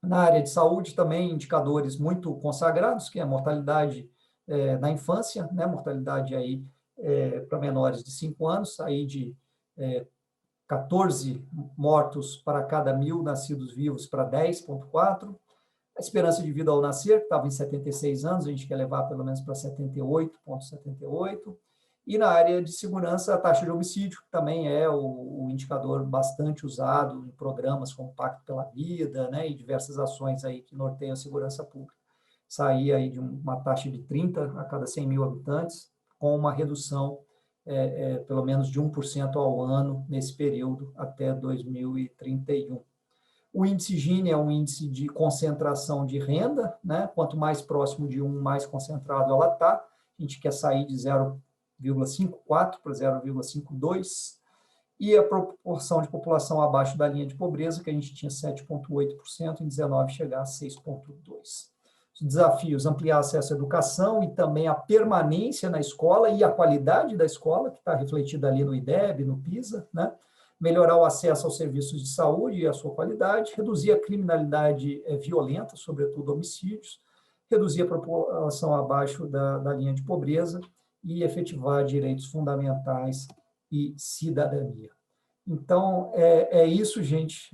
Na área de saúde, também indicadores muito consagrados, que é a mortalidade na infância, né, mortalidade aí para menores de 5 anos, aí de 14 mortos para cada 1.000 nascidos vivos para 10,4. A esperança de vida ao nascer, que estava em 76 anos, a gente quer levar pelo menos para 78,78. E na área de segurança, a taxa de homicídio, que também é o indicador bastante usado em programas como Pacto pela Vida, né, e diversas ações aí que norteiam a segurança pública. Sair aí de uma taxa de 30 a cada 100.000 habitantes, com uma redução pelo menos de 1% ao ano nesse período até 2031. O índice Gini é um índice de concentração de renda, né? Quanto mais próximo de 1, mais concentrado ela está. A gente quer sair de 0,54 para 0,52. E a proporção de população abaixo da linha de pobreza, que a gente tinha 7,8%, em 19 chegar a 6,2%. Os desafios, ampliar acesso à educação e também a permanência na escola e a qualidade da escola, que está refletida ali no IDEB, no PISA, né? Melhorar o acesso aos serviços de saúde e a sua qualidade, reduzir a criminalidade violenta, sobretudo homicídios, reduzir a população abaixo da linha de pobreza e efetivar direitos fundamentais e cidadania. Então, é isso, gente,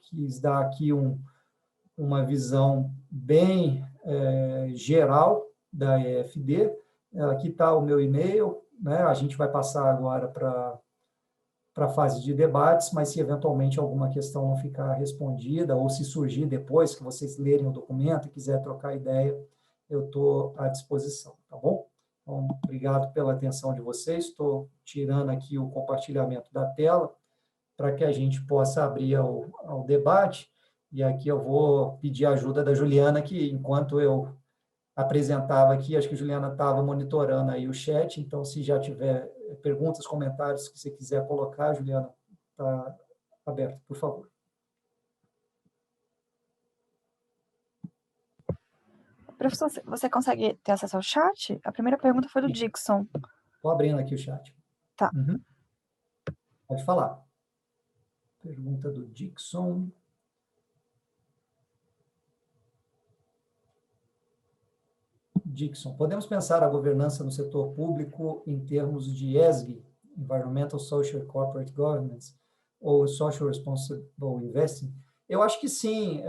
quis dar aqui uma visão bem geral da EFD. Aqui está o meu e-mail, né? A gente vai passar agora para a fase de debates, mas se eventualmente alguma questão não ficar respondida, ou se surgir depois que vocês lerem o documento e quiser trocar ideia, eu estou à disposição, tá bom? Então, obrigado pela atenção de vocês, estou tirando aqui o compartilhamento da tela para que a gente possa abrir ao debate, e aqui eu vou pedir a ajuda da Juliana, que enquanto eu apresentava aqui, acho que a Juliana estava monitorando aí o chat, então se já tiver perguntas, comentários que você quiser colocar, Juliana, está aberto, por favor. Professor, você consegue ter acesso ao chat? A primeira pergunta foi do Dixon. Estou abrindo aqui o chat. Tá. Uhum. Pode falar. Pergunta do Dixon. Dixon, podemos pensar a governança no setor público em termos de ESG, Environmental, Social, Corporate Governance, ou Social Responsible Investing? Eu acho que sim,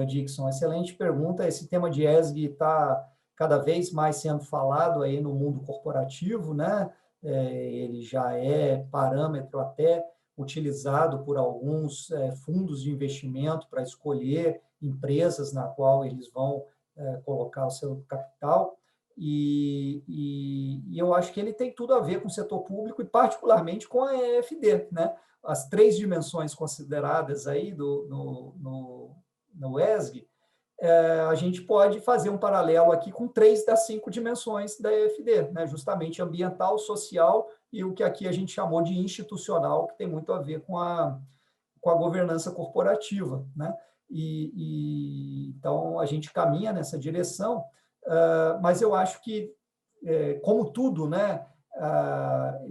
Dixon, excelente pergunta. Esse tema de ESG está cada vez mais sendo falado aí no mundo corporativo, né? Ele já é parâmetro até utilizado por alguns fundos de investimento para escolher empresas na qual eles vão colocar o seu capital, e eu acho que ele tem tudo a ver com o setor público e particularmente com a EFD, né? As 3 dimensões consideradas aí no ESG, a gente pode fazer um paralelo aqui com 3 das 5 dimensões da EFD, né? Justamente ambiental, social e o que aqui a gente chamou de institucional, que tem muito a ver com com a governança corporativa, né? Então, a gente caminha nessa direção, mas eu acho que, como tudo, né,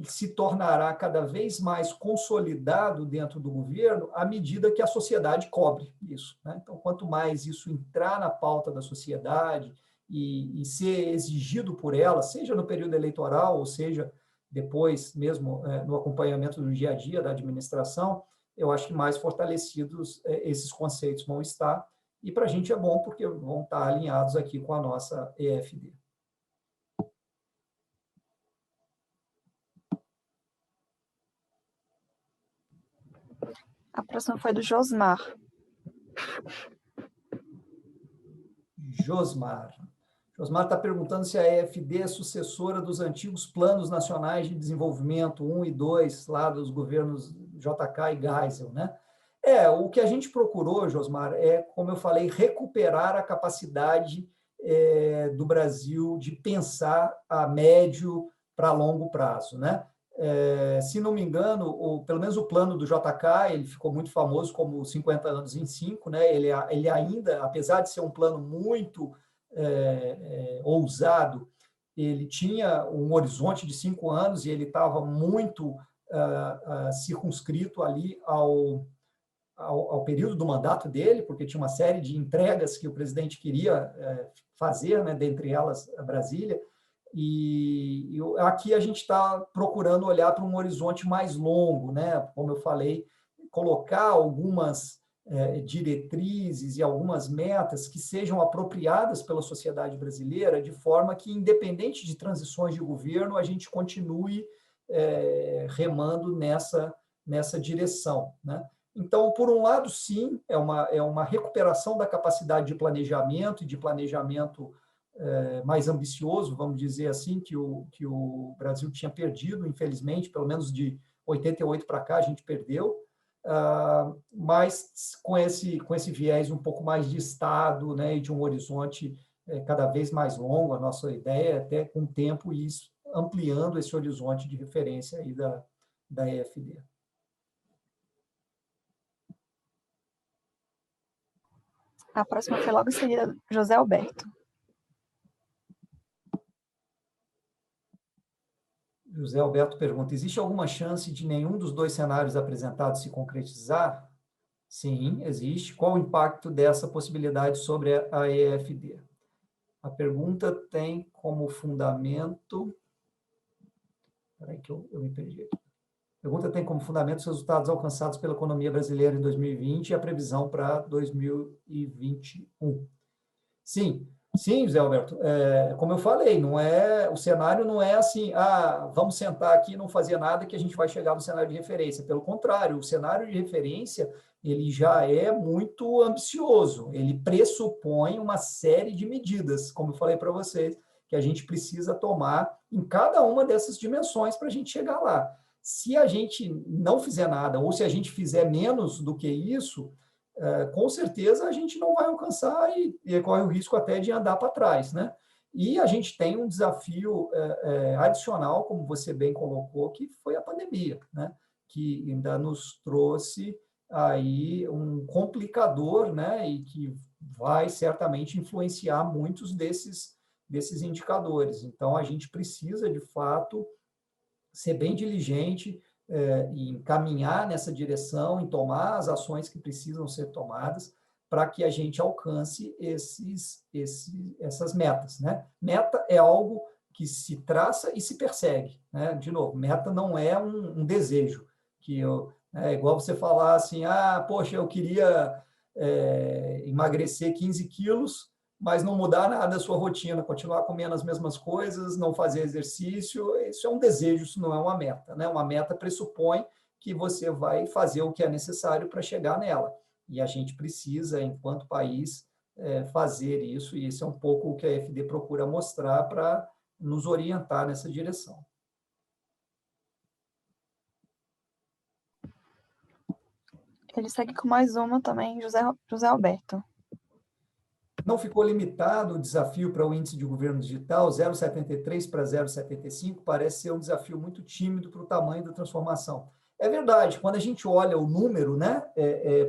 se tornará cada vez mais consolidado dentro do governo à medida que a sociedade cobre isso, né? Então, quanto mais isso entrar na pauta da sociedade e ser exigido por ela, seja no período eleitoral, ou seja, depois mesmo no acompanhamento do dia a dia da administração, eu acho que mais fortalecidos esses conceitos vão estar, e para a gente é bom, porque vão estar alinhados aqui com a nossa EFD. A próxima foi do Josmar. Josmar está perguntando se a EFD é sucessora dos antigos Planos Nacionais de Desenvolvimento 1 e 2, lá dos governos JK e Geisel, né? O que a gente procurou, Josmar, como eu falei, recuperar a capacidade do Brasil de pensar a médio para longo prazo, né? Se não me engano, pelo menos o plano do JK, ele ficou muito famoso como 50 anos em 5, né? Ele ainda, apesar de ser um plano muito ousado, ele tinha um horizonte de 5 anos e ele estava muito circunscrito ali ao período do mandato dele, porque tinha uma série de entregas que o presidente queria fazer, né, dentre elas a Brasília, e aqui a gente está procurando olhar para um horizonte mais longo, né? Como eu falei, colocar algumas diretrizes e algumas metas que sejam apropriadas pela sociedade brasileira, de forma que, independente de transições de governo, a gente continue remando nessa direção, né? Então, por um lado, sim, é uma recuperação da capacidade de planejamento e de planejamento mais ambicioso, vamos dizer assim, que o Brasil tinha perdido, infelizmente, pelo menos de 88 para cá a gente perdeu, mas com esse viés um pouco mais de Estado, né, e de um horizonte cada vez mais longo. A nossa ideia é até com o tempo ir ampliando esse horizonte de referência aí da EFD. A próxima foi logo em seguida, José Alberto. José Alberto pergunta: existe alguma chance de nenhum dos dois cenários apresentados se concretizar? Sim, existe. Qual o impacto dessa possibilidade sobre a EFD? A pergunta tem como fundamento... Espera aí que eu me perdi aqui. A pergunta tem como fundamento os resultados alcançados pela economia brasileira em 2020 e a previsão para 2021. Sim, José Alberto. Como eu falei, o cenário não é assim, vamos sentar aqui e não fazer nada que a gente vai chegar no cenário de referência. Pelo contrário, o cenário de referência ele já é muito ambicioso. Ele pressupõe uma série de medidas, como eu falei para vocês, que a gente precisa tomar em cada uma dessas dimensões para a gente chegar lá. Se a gente não fizer nada, ou se a gente fizer menos do que isso, com certeza a gente não vai alcançar e corre o risco até de andar para trás, né? E a gente tem um desafio adicional, como você bem colocou, que foi a pandemia, né? Que ainda nos trouxe aí um complicador, né? E que vai certamente influenciar muitos desses indicadores. Então, a gente precisa, de fato, ser bem diligente em caminhar nessa direção, em tomar as ações que precisam ser tomadas para que a gente alcance essas metas, né? Meta é algo que se traça e se persegue, né? De novo, meta não é um desejo, é igual você falar assim, poxa, eu queria emagrecer 15 quilos, mas não mudar nada da sua rotina, continuar comendo as mesmas coisas, não fazer exercício. Isso é um desejo, isso não é uma meta, né? Uma meta pressupõe que você vai fazer o que é necessário para chegar nela. E a gente precisa, enquanto país, fazer isso, e esse é um pouco o que a EFD procura mostrar para nos orientar nessa direção. Ele segue com mais uma também, José Alberto. Não ficou limitado o desafio para o índice de governo digital, 0,73 para 0,75, parece ser um desafio muito tímido para o tamanho da transformação. É verdade, quando a gente olha o número, né,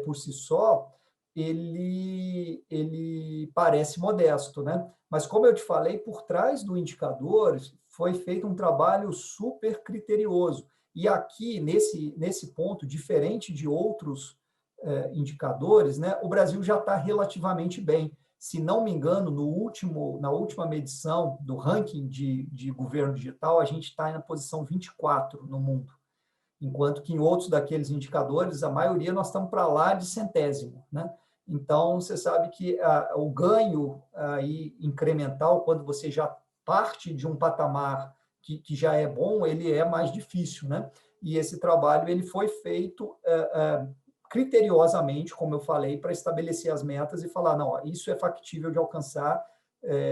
por si só, ele parece modesto, né? Mas, como eu te falei, por trás do indicador foi feito um trabalho super criterioso. E aqui, nesse ponto, diferente de outros indicadores, né, o Brasil já está relativamente bem. Se não me engano, na última medição do ranking de governo digital, a gente está na posição 24 no mundo, enquanto que em outros daqueles indicadores, a maioria nós estamos para lá de centésimo, né? Então, você sabe que o ganho aí incremental, quando você já parte de um patamar que já é bom, ele é mais difícil, né? E esse trabalho ele foi feito criteriosamente, como eu falei, para estabelecer as metas e falar, não, isso é factível de alcançar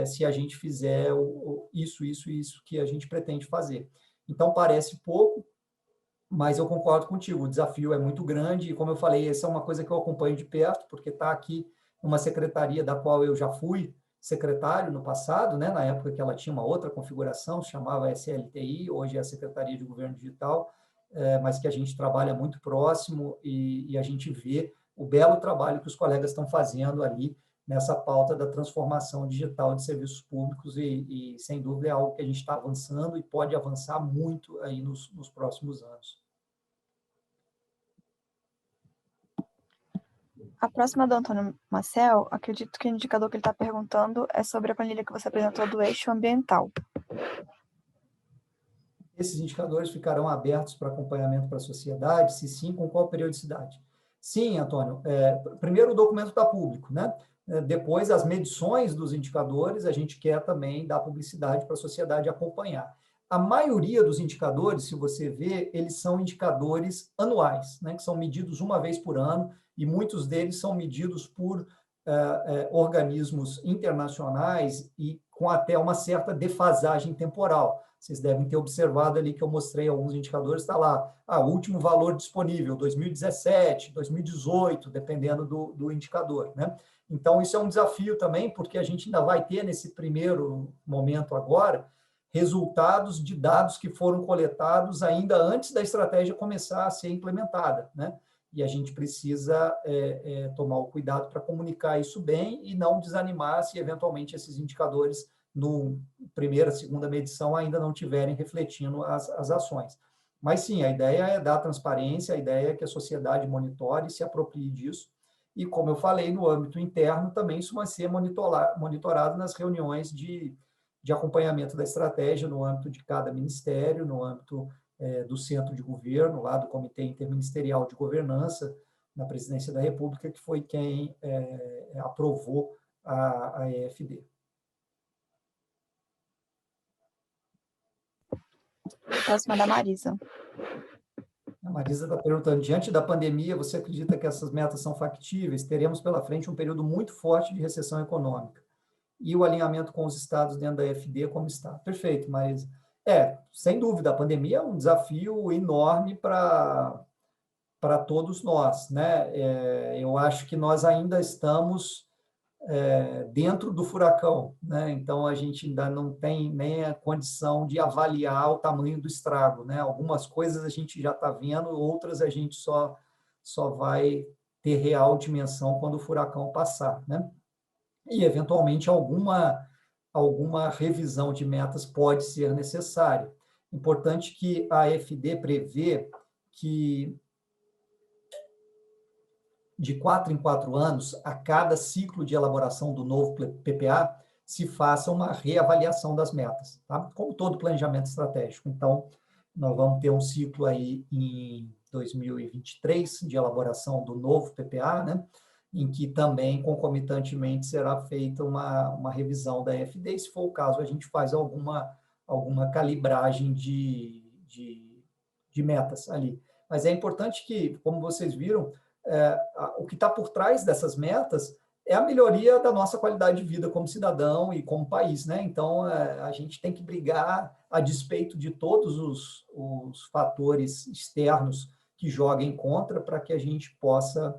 se a gente fizer isso que a gente pretende fazer. Então, parece pouco, mas eu concordo contigo, o desafio é muito grande e, como eu falei, essa é uma coisa que eu acompanho de perto, porque está aqui numa secretaria da qual eu já fui secretário no passado, né, na época que ela tinha uma outra configuração, se chamava SLTI, hoje é a Secretaria de Governo Digital, mas que a gente trabalha muito próximo e a gente vê o belo trabalho que os colegas estão fazendo ali nessa pauta da transformação digital de serviços públicos e sem dúvida, é algo que a gente está avançando e pode avançar muito aí nos próximos anos. A próxima do Antônio Marcel, acredito que o indicador que ele está perguntando é sobre a planilha que você apresentou do eixo ambiental. Esses indicadores ficarão abertos para acompanhamento para a sociedade? Se sim, com qual periodicidade? Sim, Antônio. Primeiro, o documento está público, né? Depois, as medições dos indicadores, a gente quer também dar publicidade para a sociedade acompanhar. A maioria dos indicadores, se você vê, eles são indicadores anuais, né? Que são medidos uma vez por ano, e muitos deles são medidos por organismos internacionais e com até uma certa defasagem temporal. Vocês devem ter observado ali que eu mostrei alguns indicadores, está lá, o último valor disponível, 2017, 2018, dependendo do indicador, né? Então, isso é um desafio também, porque a gente ainda vai ter, nesse primeiro momento agora, resultados de dados que foram coletados ainda antes da estratégia começar a ser implementada, né? E a gente precisa tomar o cuidado para comunicar isso bem e não desanimar se, eventualmente, esses indicadores, no primeira, segunda medição, ainda não estiverem refletindo as ações. Mas, sim, a ideia é dar transparência, a ideia é que a sociedade monitore e se aproprie disso. E, como eu falei, no âmbito interno, também isso vai ser monitorado nas reuniões de acompanhamento da estratégia no âmbito de cada ministério, no âmbito do centro de governo, lá do Comitê Interministerial de Governança, na Presidência da República, que foi quem aprovou a EFD. Próxima da Marisa. A Marisa está perguntando, diante da pandemia, você acredita que essas metas são factíveis? Teremos pela frente um período muito forte de recessão econômica. E o alinhamento com os estados dentro da EFD como está? Perfeito, Marisa. Sem dúvida, a pandemia é um desafio enorme para todos nós, né? Eu acho que nós ainda estamos dentro do furacão, né? Então, a gente ainda não tem nem a condição de avaliar o tamanho do estrago, né? Algumas coisas a gente já está vendo, outras a gente só vai ter real dimensão quando o furacão passar, né? E, eventualmente, alguma revisão de metas pode ser necessária. Importante que a AFD prevê que, de 4 em 4 anos, a cada ciclo de elaboração do novo PPA, se faça uma reavaliação das metas, tá? Como todo planejamento estratégico. Então, nós vamos ter um ciclo aí em 2023 de elaboração do novo PPA, né? Em que também, concomitantemente, será feita uma revisão da EFD, e, se for o caso, a gente faz alguma calibragem de metas ali. Mas é importante que, como vocês viram, o que está por trás dessas metas é a melhoria da nossa qualidade de vida como cidadão e como país, né? Então, a gente tem que brigar a despeito de todos os fatores externos que joguem contra para que a gente possa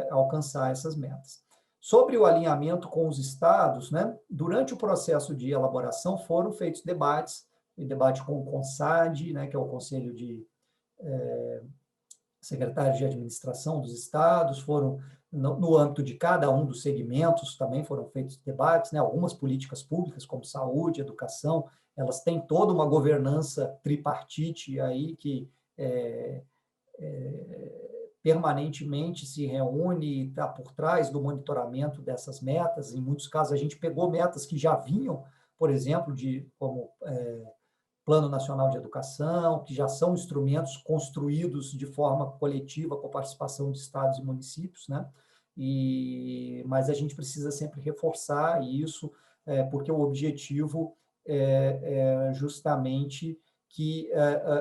alcançar essas metas. Sobre o alinhamento com os estados, né, durante o processo de elaboração foram feitos debates, debate com o CONSAD, né, que é o Conselho de secretários de administração dos estados, foram, no âmbito de cada um dos segmentos, também foram feitos debates, né? Algumas políticas públicas, como saúde, educação, elas têm toda uma governança tripartite aí que permanentemente se reúne e está por trás do monitoramento dessas metas. Em muitos casos, a gente pegou metas que já vinham, por exemplo, como Plano Nacional de Educação, que já são instrumentos construídos de forma coletiva com a participação de estados e municípios, né? Mas a gente precisa sempre reforçar isso, porque o objetivo é justamente que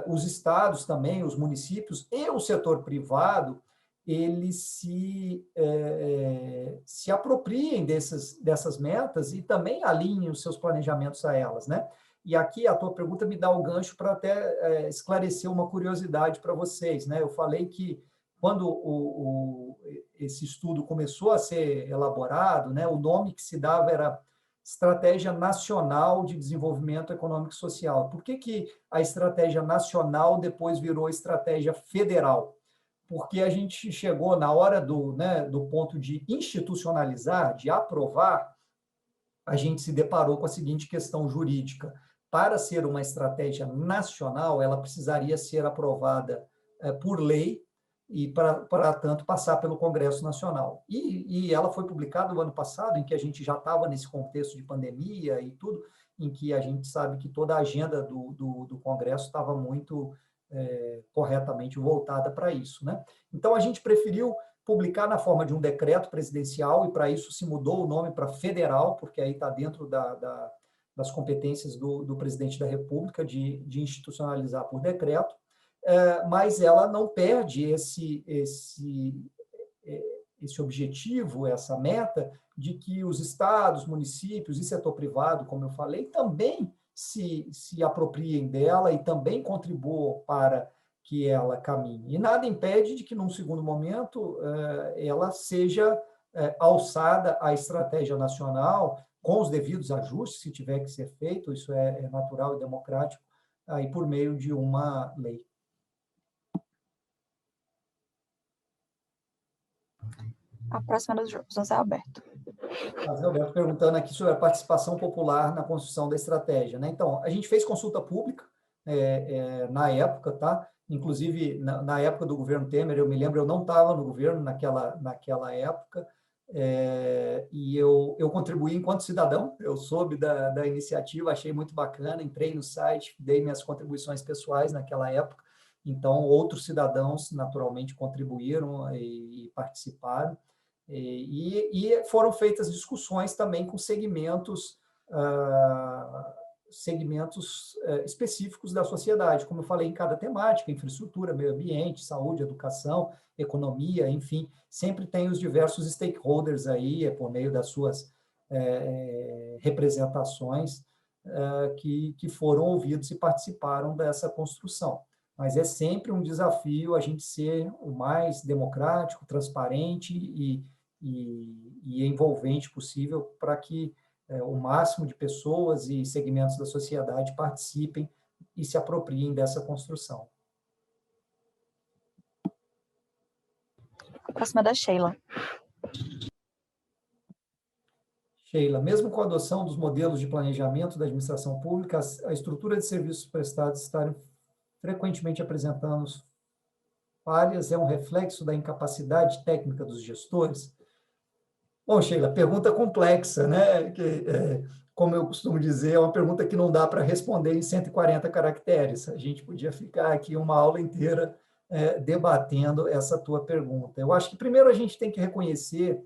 os estados também, os municípios e o setor privado, eles se apropriem dessas metas e também alinhem os seus planejamentos a elas, né? E aqui a tua pergunta me dá o gancho para até esclarecer uma curiosidade para vocês, né? Eu falei que quando esse estudo começou a ser elaborado, né, o nome que se dava era Estratégia Nacional de Desenvolvimento Econômico e Social. Por que a Estratégia Nacional depois virou Estratégia Federal? Porque a gente chegou na hora do ponto de institucionalizar, de aprovar, a gente se deparou com a seguinte questão jurídica. Para ser uma estratégia nacional, ela precisaria ser aprovada por lei e, para tanto, passar pelo Congresso Nacional. E ela foi publicada no ano passado, em que a gente já estava nesse contexto de pandemia e tudo, em que a gente sabe que toda a agenda do Congresso estava muito corretamente voltada para isso, né? Então, a gente preferiu publicar na forma de um decreto presidencial, e para isso se mudou o nome para federal, porque aí está dentro das competências do presidente da República de institucionalizar por decreto, mas ela não perde esse objetivo, essa meta, de que os estados, municípios e setor privado, como eu falei, também se apropriem dela e também contribuam para que ela caminhe. E nada impede de que, num segundo momento, ela seja alçada à estratégia nacional, com os devidos ajustes, se tiver que ser feito, isso é natural e democrático, aí por meio de uma lei. A próxima é do José Alberto. José Alberto perguntando aqui sobre a participação popular na construção da estratégia, né? Então, a gente fez consulta pública na época, tá? Inclusive, na época do governo Temer, eu me lembro, eu não estava no governo naquela época, e eu contribuí enquanto cidadão, eu soube da iniciativa, achei muito bacana, entrei no site, dei minhas contribuições pessoais naquela época, então outros cidadãos naturalmente contribuíram e participaram, e foram feitas discussões também com segmentos específicos da sociedade, como eu falei, em cada temática, infraestrutura, meio ambiente, saúde, educação, economia, enfim, sempre tem os diversos stakeholders aí, por meio das suas representações, que foram ouvidos e participaram dessa construção. Mas é sempre um desafio a gente ser o mais democrático, transparente e envolvente possível para que o máximo de pessoas e segmentos da sociedade participem e se apropriem dessa construção. A próxima é da Sheila. Sheila, mesmo com a adoção dos modelos de planejamento da administração pública, a estrutura de serviços prestados estarem frequentemente apresentando falhas é um reflexo da incapacidade técnica dos gestores? Bom, Sheila, pergunta complexa, né? Como eu costumo dizer, é uma pergunta que não dá para responder em 140 caracteres. A gente podia ficar aqui uma aula inteira debatendo essa tua pergunta. Eu acho que, primeiro, a gente tem que reconhecer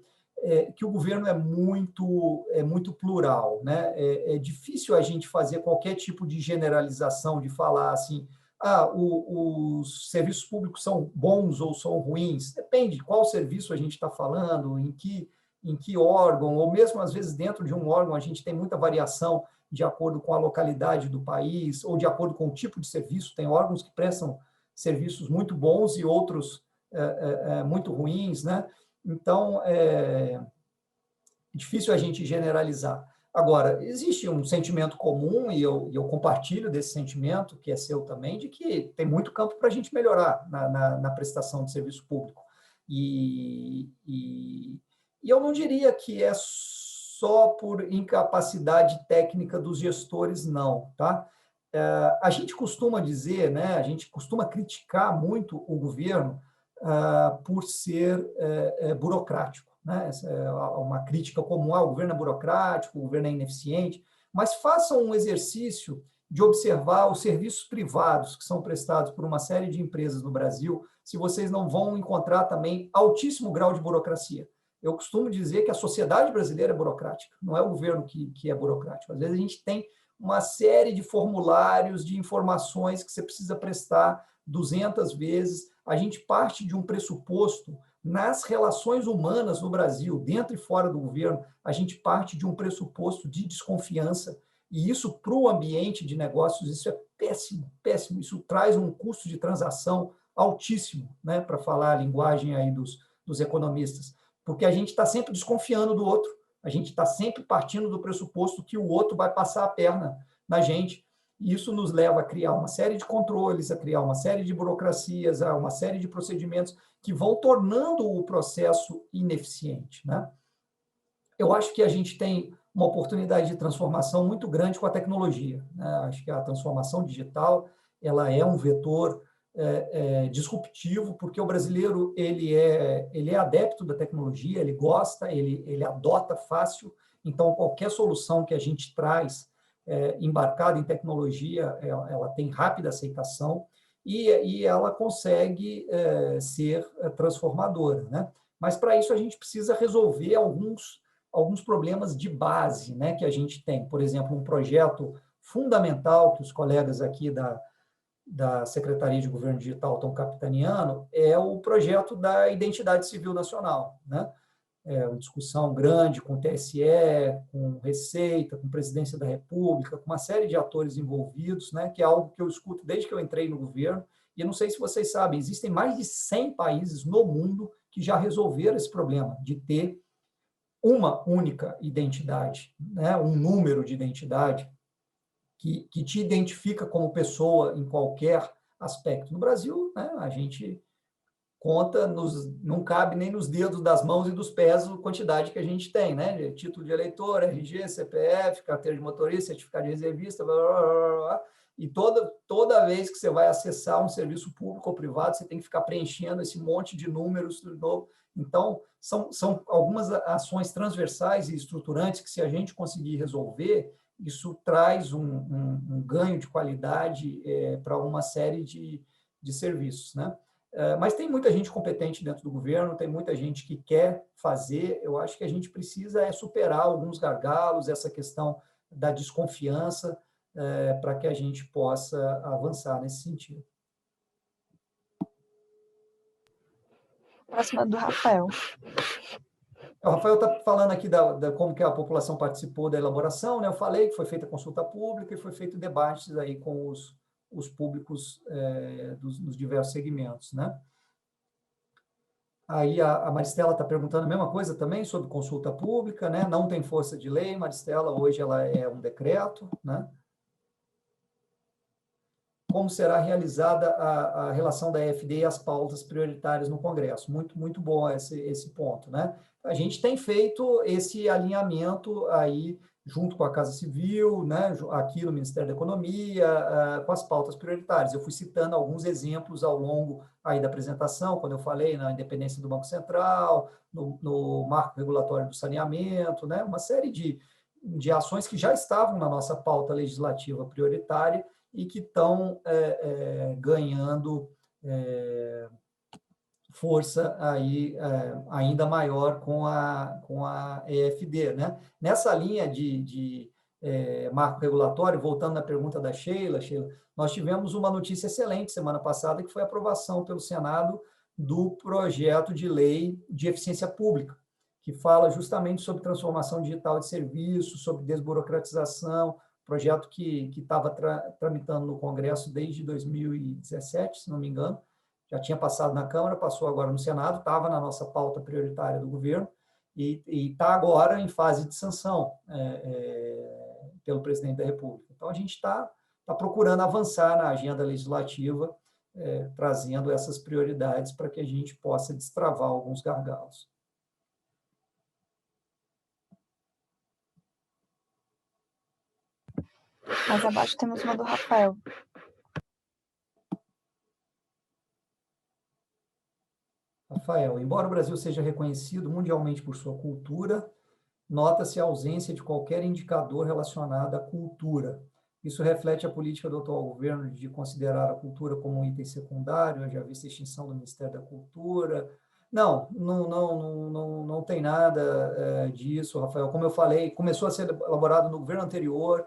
que o governo é muito plural, né? É difícil a gente fazer qualquer tipo de generalização, de falar assim, os serviços públicos são bons ou são ruins. Depende de qual serviço a gente está falando, em que órgão, ou mesmo, às vezes, dentro de um órgão, a gente tem muita variação de acordo com a localidade do país, ou de acordo com o tipo de serviço. Tem órgãos que prestam serviços muito bons e outros muito ruins, né? Então, é difícil a gente generalizar. Agora, existe um sentimento comum, e eu compartilho desse sentimento, que é seu também, de que tem muito campo para a gente melhorar na prestação de serviço público. E eu não diria que é só por incapacidade técnica dos gestores, não, tá? A gente costuma dizer, né, a gente costuma criticar muito o governo por ser burocrático, né? Essa é uma crítica comum: o governo é burocrático, o governo é ineficiente, mas façam um exercício de observar os serviços privados que são prestados por uma série de empresas no Brasil, se vocês não vão encontrar também altíssimo grau de burocracia. Eu costumo dizer que a sociedade brasileira é burocrática, não é o governo que é burocrático. Às vezes a gente tem uma série de formulários, de informações que você precisa prestar 200 vezes. A gente parte de um pressuposto nas relações humanas no Brasil, dentro e fora do governo, a gente parte de um pressuposto de desconfiança, e isso, para o ambiente de negócios, isso é péssimo, péssimo. Isso traz um custo de transação altíssimo, né, para falar a linguagem aí dos economistas, porque a gente está sempre desconfiando do outro, a gente está sempre partindo do pressuposto que o outro vai passar a perna na gente, e isso nos leva a criar uma série de controles, a criar uma série de burocracias, a uma série de procedimentos que vão tornando o processo ineficiente, né? Eu acho que a gente tem uma oportunidade de transformação muito grande com a tecnologia, né? Acho que a transformação digital ela é um vetor disruptivo, porque o brasileiro ele é adepto da tecnologia, ele gosta, ele adota fácil, então qualquer solução que a gente traz embarcada em tecnologia, ela tem rápida aceitação e ela consegue ser transformadora, né? Mas para isso a gente precisa resolver alguns problemas de base, né, que a gente tem. Por exemplo, um projeto fundamental que os colegas aqui da Secretaria de Governo Digital estão capitaneando é o projeto da Identidade Civil Nacional, né? É uma discussão grande com o TSE, com Receita, com Presidência da República, com uma série de atores envolvidos, né, que é algo que eu escuto desde que eu entrei no governo, e eu não sei se vocês sabem, existem mais de 100 países no mundo que já resolveram esse problema de ter uma única identidade, né, um número de identidade que te identifica como pessoa em qualquer aspecto. No Brasil, né, a gente conta, não cabe nem nos dedos das mãos e dos pés a quantidade que a gente tem, né? Título de eleitor, RG, CPF, carteira de motorista, certificado de reservista, blá, blá, blá, blá. E toda vez que você vai acessar um serviço público ou privado, você tem que ficar preenchendo esse monte de números de novo. Então, são algumas ações transversais e estruturantes que, se a gente conseguir resolver, isso traz um ganho de qualidade para uma série de serviços, né? Mas tem muita gente competente dentro do governo, tem muita gente que quer fazer. Eu acho que a gente precisa superar alguns gargalos, essa questão da desconfiança, para que a gente possa avançar nesse sentido. Próxima do Rafael. O Rafael está falando aqui como que a população participou da elaboração, né? Eu falei que foi feita consulta pública e foi feito debates aí com os públicos dos diversos segmentos, né? Aí a Maristela está perguntando a mesma coisa também sobre consulta pública, né? Não tem força de lei, Maristela, hoje ela é um decreto, né? Como será realizada a relação da EFD e as pautas prioritárias no Congresso? Muito, muito bom esse ponto, né? A gente tem feito esse alinhamento aí junto com a Casa Civil, né, aqui no Ministério da Economia, com as pautas prioritárias. Eu fui citando alguns exemplos ao longo aí da apresentação, quando eu falei na independência do Banco Central, no marco regulatório do saneamento, né, uma série de ações que já estavam na nossa pauta legislativa prioritária e que estão ganhando força aí ainda maior com a EFD, né? Nessa linha de marco regulatório, voltando na pergunta da Sheila, nós tivemos uma notícia excelente semana passada, que foi a aprovação pelo Senado do projeto de lei de eficiência pública, que fala justamente sobre transformação digital de serviços, sobre desburocratização, projeto que estava tramitando no Congresso desde 2017, se não me engano, já tinha passado na Câmara, passou agora no Senado, estava na nossa pauta prioritária do governo, e está agora em fase de sanção pelo presidente da República. Então, a gente está procurando avançar na agenda legislativa, trazendo essas prioridades para que a gente possa destravar alguns gargalos. Mais abaixo temos uma do Rafael. Rafael, embora o Brasil seja reconhecido mundialmente por sua cultura, nota-se a ausência de qualquer indicador relacionado à cultura. Isso reflete a política do atual governo de considerar a cultura como um item secundário, já vista a extinção do Ministério da Cultura. Não tem nada disso, Rafael. Como eu falei, começou a ser elaborado no governo anterior.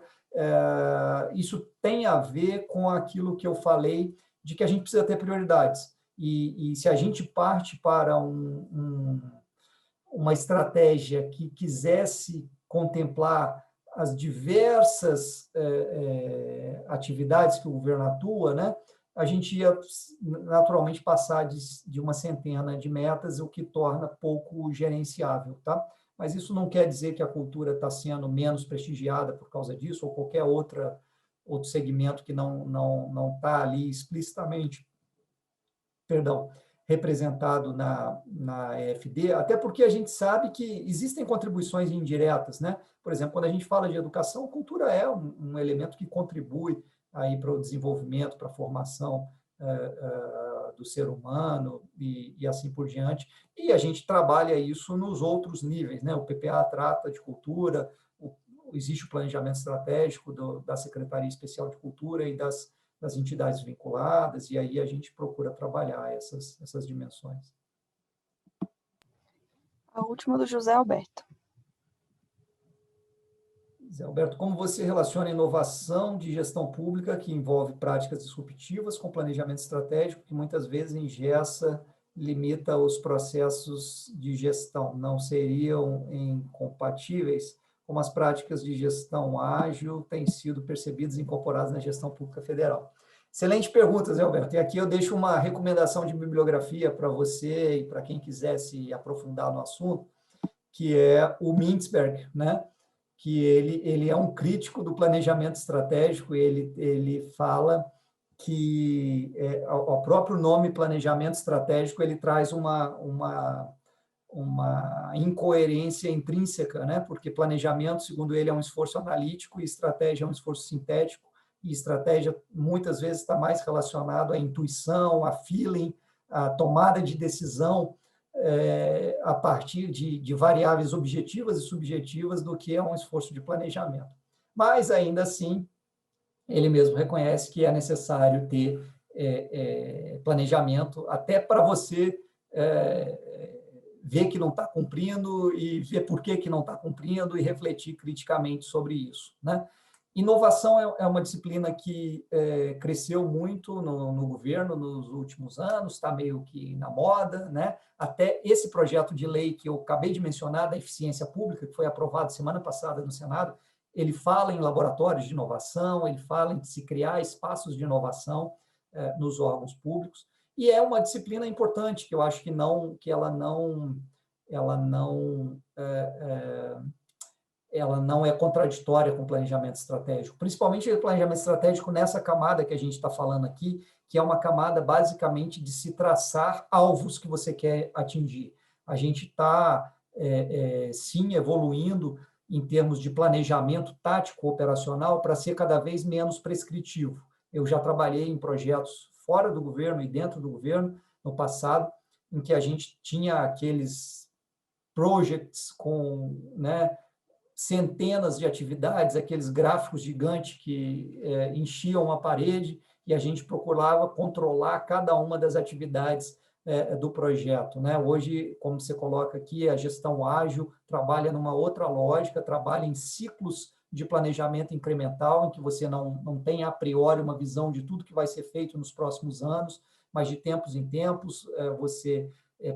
Isso tem a ver com aquilo que eu falei, de que a gente precisa ter prioridades. E se a gente parte para uma estratégia que quisesse contemplar as diversas atividades que o governo atua, né, a gente ia naturalmente passar de uma centena de metas, o que torna pouco gerenciável, tá? Mas isso não quer dizer que a cultura está sendo menos prestigiada por causa disso, ou qualquer outro segmento que não está ali explicitamente, representado na EFD, até porque a gente sabe que existem contribuições indiretas, né? Por exemplo, quando a gente fala de educação, a cultura é um elemento que contribui aí para o desenvolvimento, para a formação do ser humano e assim por diante. E a gente trabalha isso nos outros níveis, né? O PPA trata de cultura, existe o planejamento estratégico da Secretaria Especial de Cultura e das entidades vinculadas, e aí a gente procura trabalhar essas dimensões. A última do José Alberto. José Alberto, como você relaciona a inovação de gestão pública, que envolve práticas disruptivas, com planejamento estratégico, que muitas vezes engessa, limita os processos de gestão? Não seriam incompatíveis, como as práticas de gestão ágil têm sido percebidas e incorporadas na gestão pública federal? Excelente pergunta, Zé Alberto. E aqui eu deixo uma recomendação de bibliografia para você e para quem quiser se aprofundar no assunto, que é o Mintzberg, né? Que ele é um crítico do planejamento estratégico, ele fala que o próprio nome planejamento estratégico ele traz uma incoerência intrínseca, né? Porque planejamento, segundo ele, é um esforço analítico e estratégia é um esforço sintético, e estratégia muitas vezes está mais relacionado à intuição, a feeling, a tomada de decisão a partir de variáveis objetivas e subjetivas do que é um esforço de planejamento. Mas, ainda assim, ele mesmo reconhece que é necessário ter planejamento até para você ver que não está cumprindo e ver por que não está cumprindo e refletir criticamente sobre isso, né? Inovação é uma disciplina que cresceu muito no governo nos últimos anos, está meio que na moda, né? Até esse projeto de lei que eu acabei de mencionar, da eficiência pública, que foi aprovado semana passada no Senado, ele fala em laboratórios de inovação, ele fala em se criar espaços de inovação nos órgãos públicos, e é uma disciplina importante, que eu acho que ela não é contraditória com o planejamento estratégico, principalmente o planejamento estratégico nessa camada que a gente está falando aqui, que é uma camada basicamente de se traçar alvos que você quer atingir. A gente está, sim, evoluindo em termos de planejamento tático operacional para ser cada vez menos prescritivo. Eu já trabalhei em projetos fora do governo e dentro do governo no passado, em que a gente tinha aqueles projects com, né, centenas de atividades, aqueles gráficos gigantes que enchiam a parede, e a gente procurava controlar cada uma das atividades do projeto, né? Hoje, como você coloca aqui, a gestão ágil trabalha numa outra lógica, trabalha em ciclos de planejamento incremental, em que você não tem a priori uma visão de tudo que vai ser feito nos próximos anos, mas de tempos em tempos você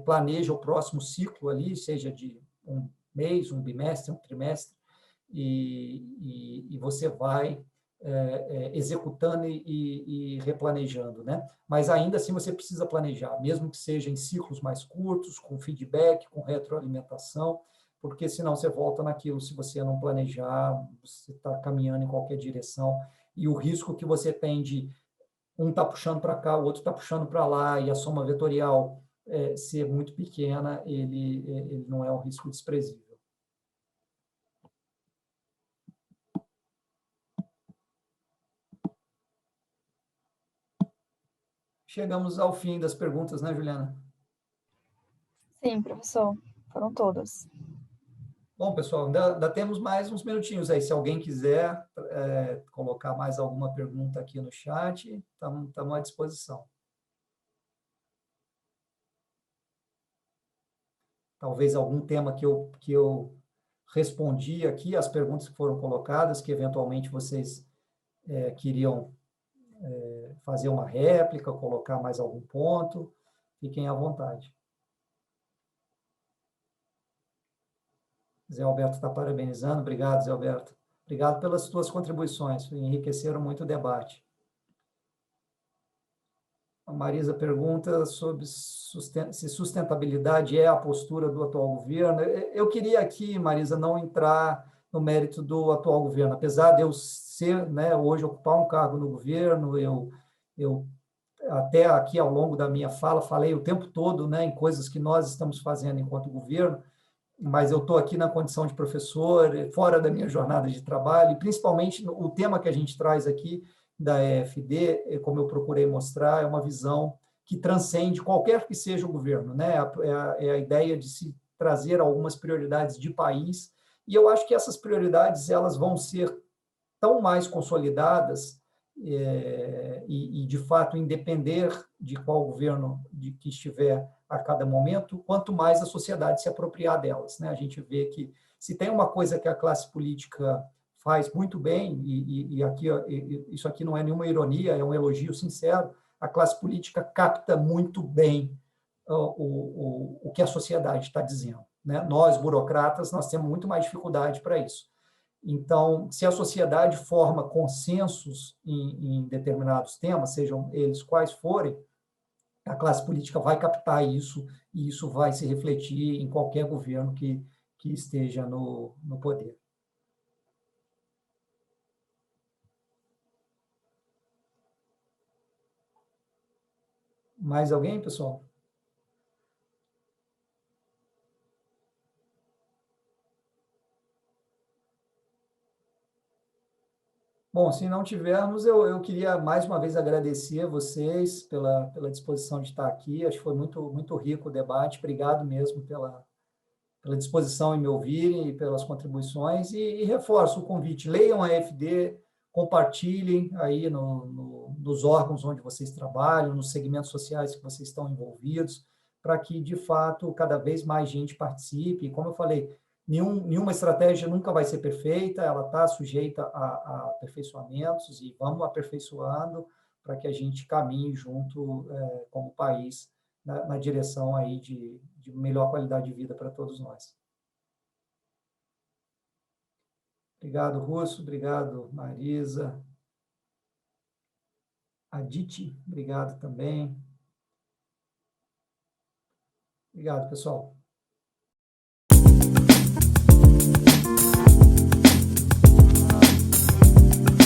planeja o próximo ciclo ali, seja de um mês, um bimestre, um trimestre, e você vai executando e replanejando, né? Mas ainda assim você precisa planejar, mesmo que seja em ciclos mais curtos, com feedback, com retroalimentação, porque senão você volta naquilo, se você não planejar, você está caminhando em qualquer direção, e o risco que você tem de um está puxando para cá, o outro está puxando para lá, e a soma vetorial ser muito pequena, ele não é um risco desprezível. Chegamos ao fim das perguntas, né, Juliana? Sim, professor. Foram todas. Bom, pessoal, ainda temos mais uns minutinhos aí. Se alguém quiser colocar mais alguma pergunta aqui no chat, estamos à disposição. Talvez algum tema que eu respondi aqui, as perguntas que foram colocadas, que eventualmente vocês queriam fazer uma réplica, colocar mais algum ponto, fiquem à vontade. Zé Alberto está parabenizando. Obrigado, Zé Alberto. Obrigado pelas suas contribuições, enriqueceram muito o debate. A Marisa pergunta sobre se sustentabilidade é a postura do atual governo. Eu queria aqui, Marisa, não entrar no mérito do atual governo. Apesar de eu ser, né, hoje, ocupar um cargo no governo, eu até aqui, ao longo da minha fala, falei o tempo todo, né, em coisas que nós estamos fazendo enquanto governo, mas eu estou aqui na condição de professor, fora da minha jornada de trabalho, e principalmente o tema que a gente traz aqui da EFD, como eu procurei mostrar, é uma visão que transcende qualquer que seja o governo, né? É a ideia de se trazer algumas prioridades de país, e eu acho que essas prioridades elas vão ser tão mais consolidadas e, de fato, independer de qual governo que estiver a cada momento, quanto mais a sociedade se apropriar delas, né? A gente vê que se tem uma coisa que a classe política faz muito bem, e aqui, isso aqui não é nenhuma ironia, é um elogio sincero, a classe política capta muito bem o que a sociedade está dizendo, né? Nós, burocratas, nós temos muito mais dificuldade para isso. Então, se a sociedade forma consensos em determinados temas, sejam eles quais forem, a classe política vai captar isso, e isso vai se refletir em qualquer governo que esteja no poder. Mais alguém, pessoal? Bom, se não tivermos, eu queria mais uma vez agradecer a vocês pela disposição de estar aqui. Acho que foi muito rico o debate. Obrigado mesmo pela disposição em me ouvirem e pelas contribuições. E reforço o convite: leiam a EFD, compartilhem aí nos órgãos onde vocês trabalham, nos segmentos sociais que vocês estão envolvidos, para que, de fato, cada vez mais gente participe. E, como eu falei, nenhuma estratégia nunca vai ser perfeita, ela está sujeita a aperfeiçoamentos, e vamos aperfeiçoando para que a gente caminhe junto como país na direção aí de melhor qualidade de vida para todos nós. Obrigado, Russo, obrigado, Marisa. Aditi, obrigado também. Obrigado, pessoal.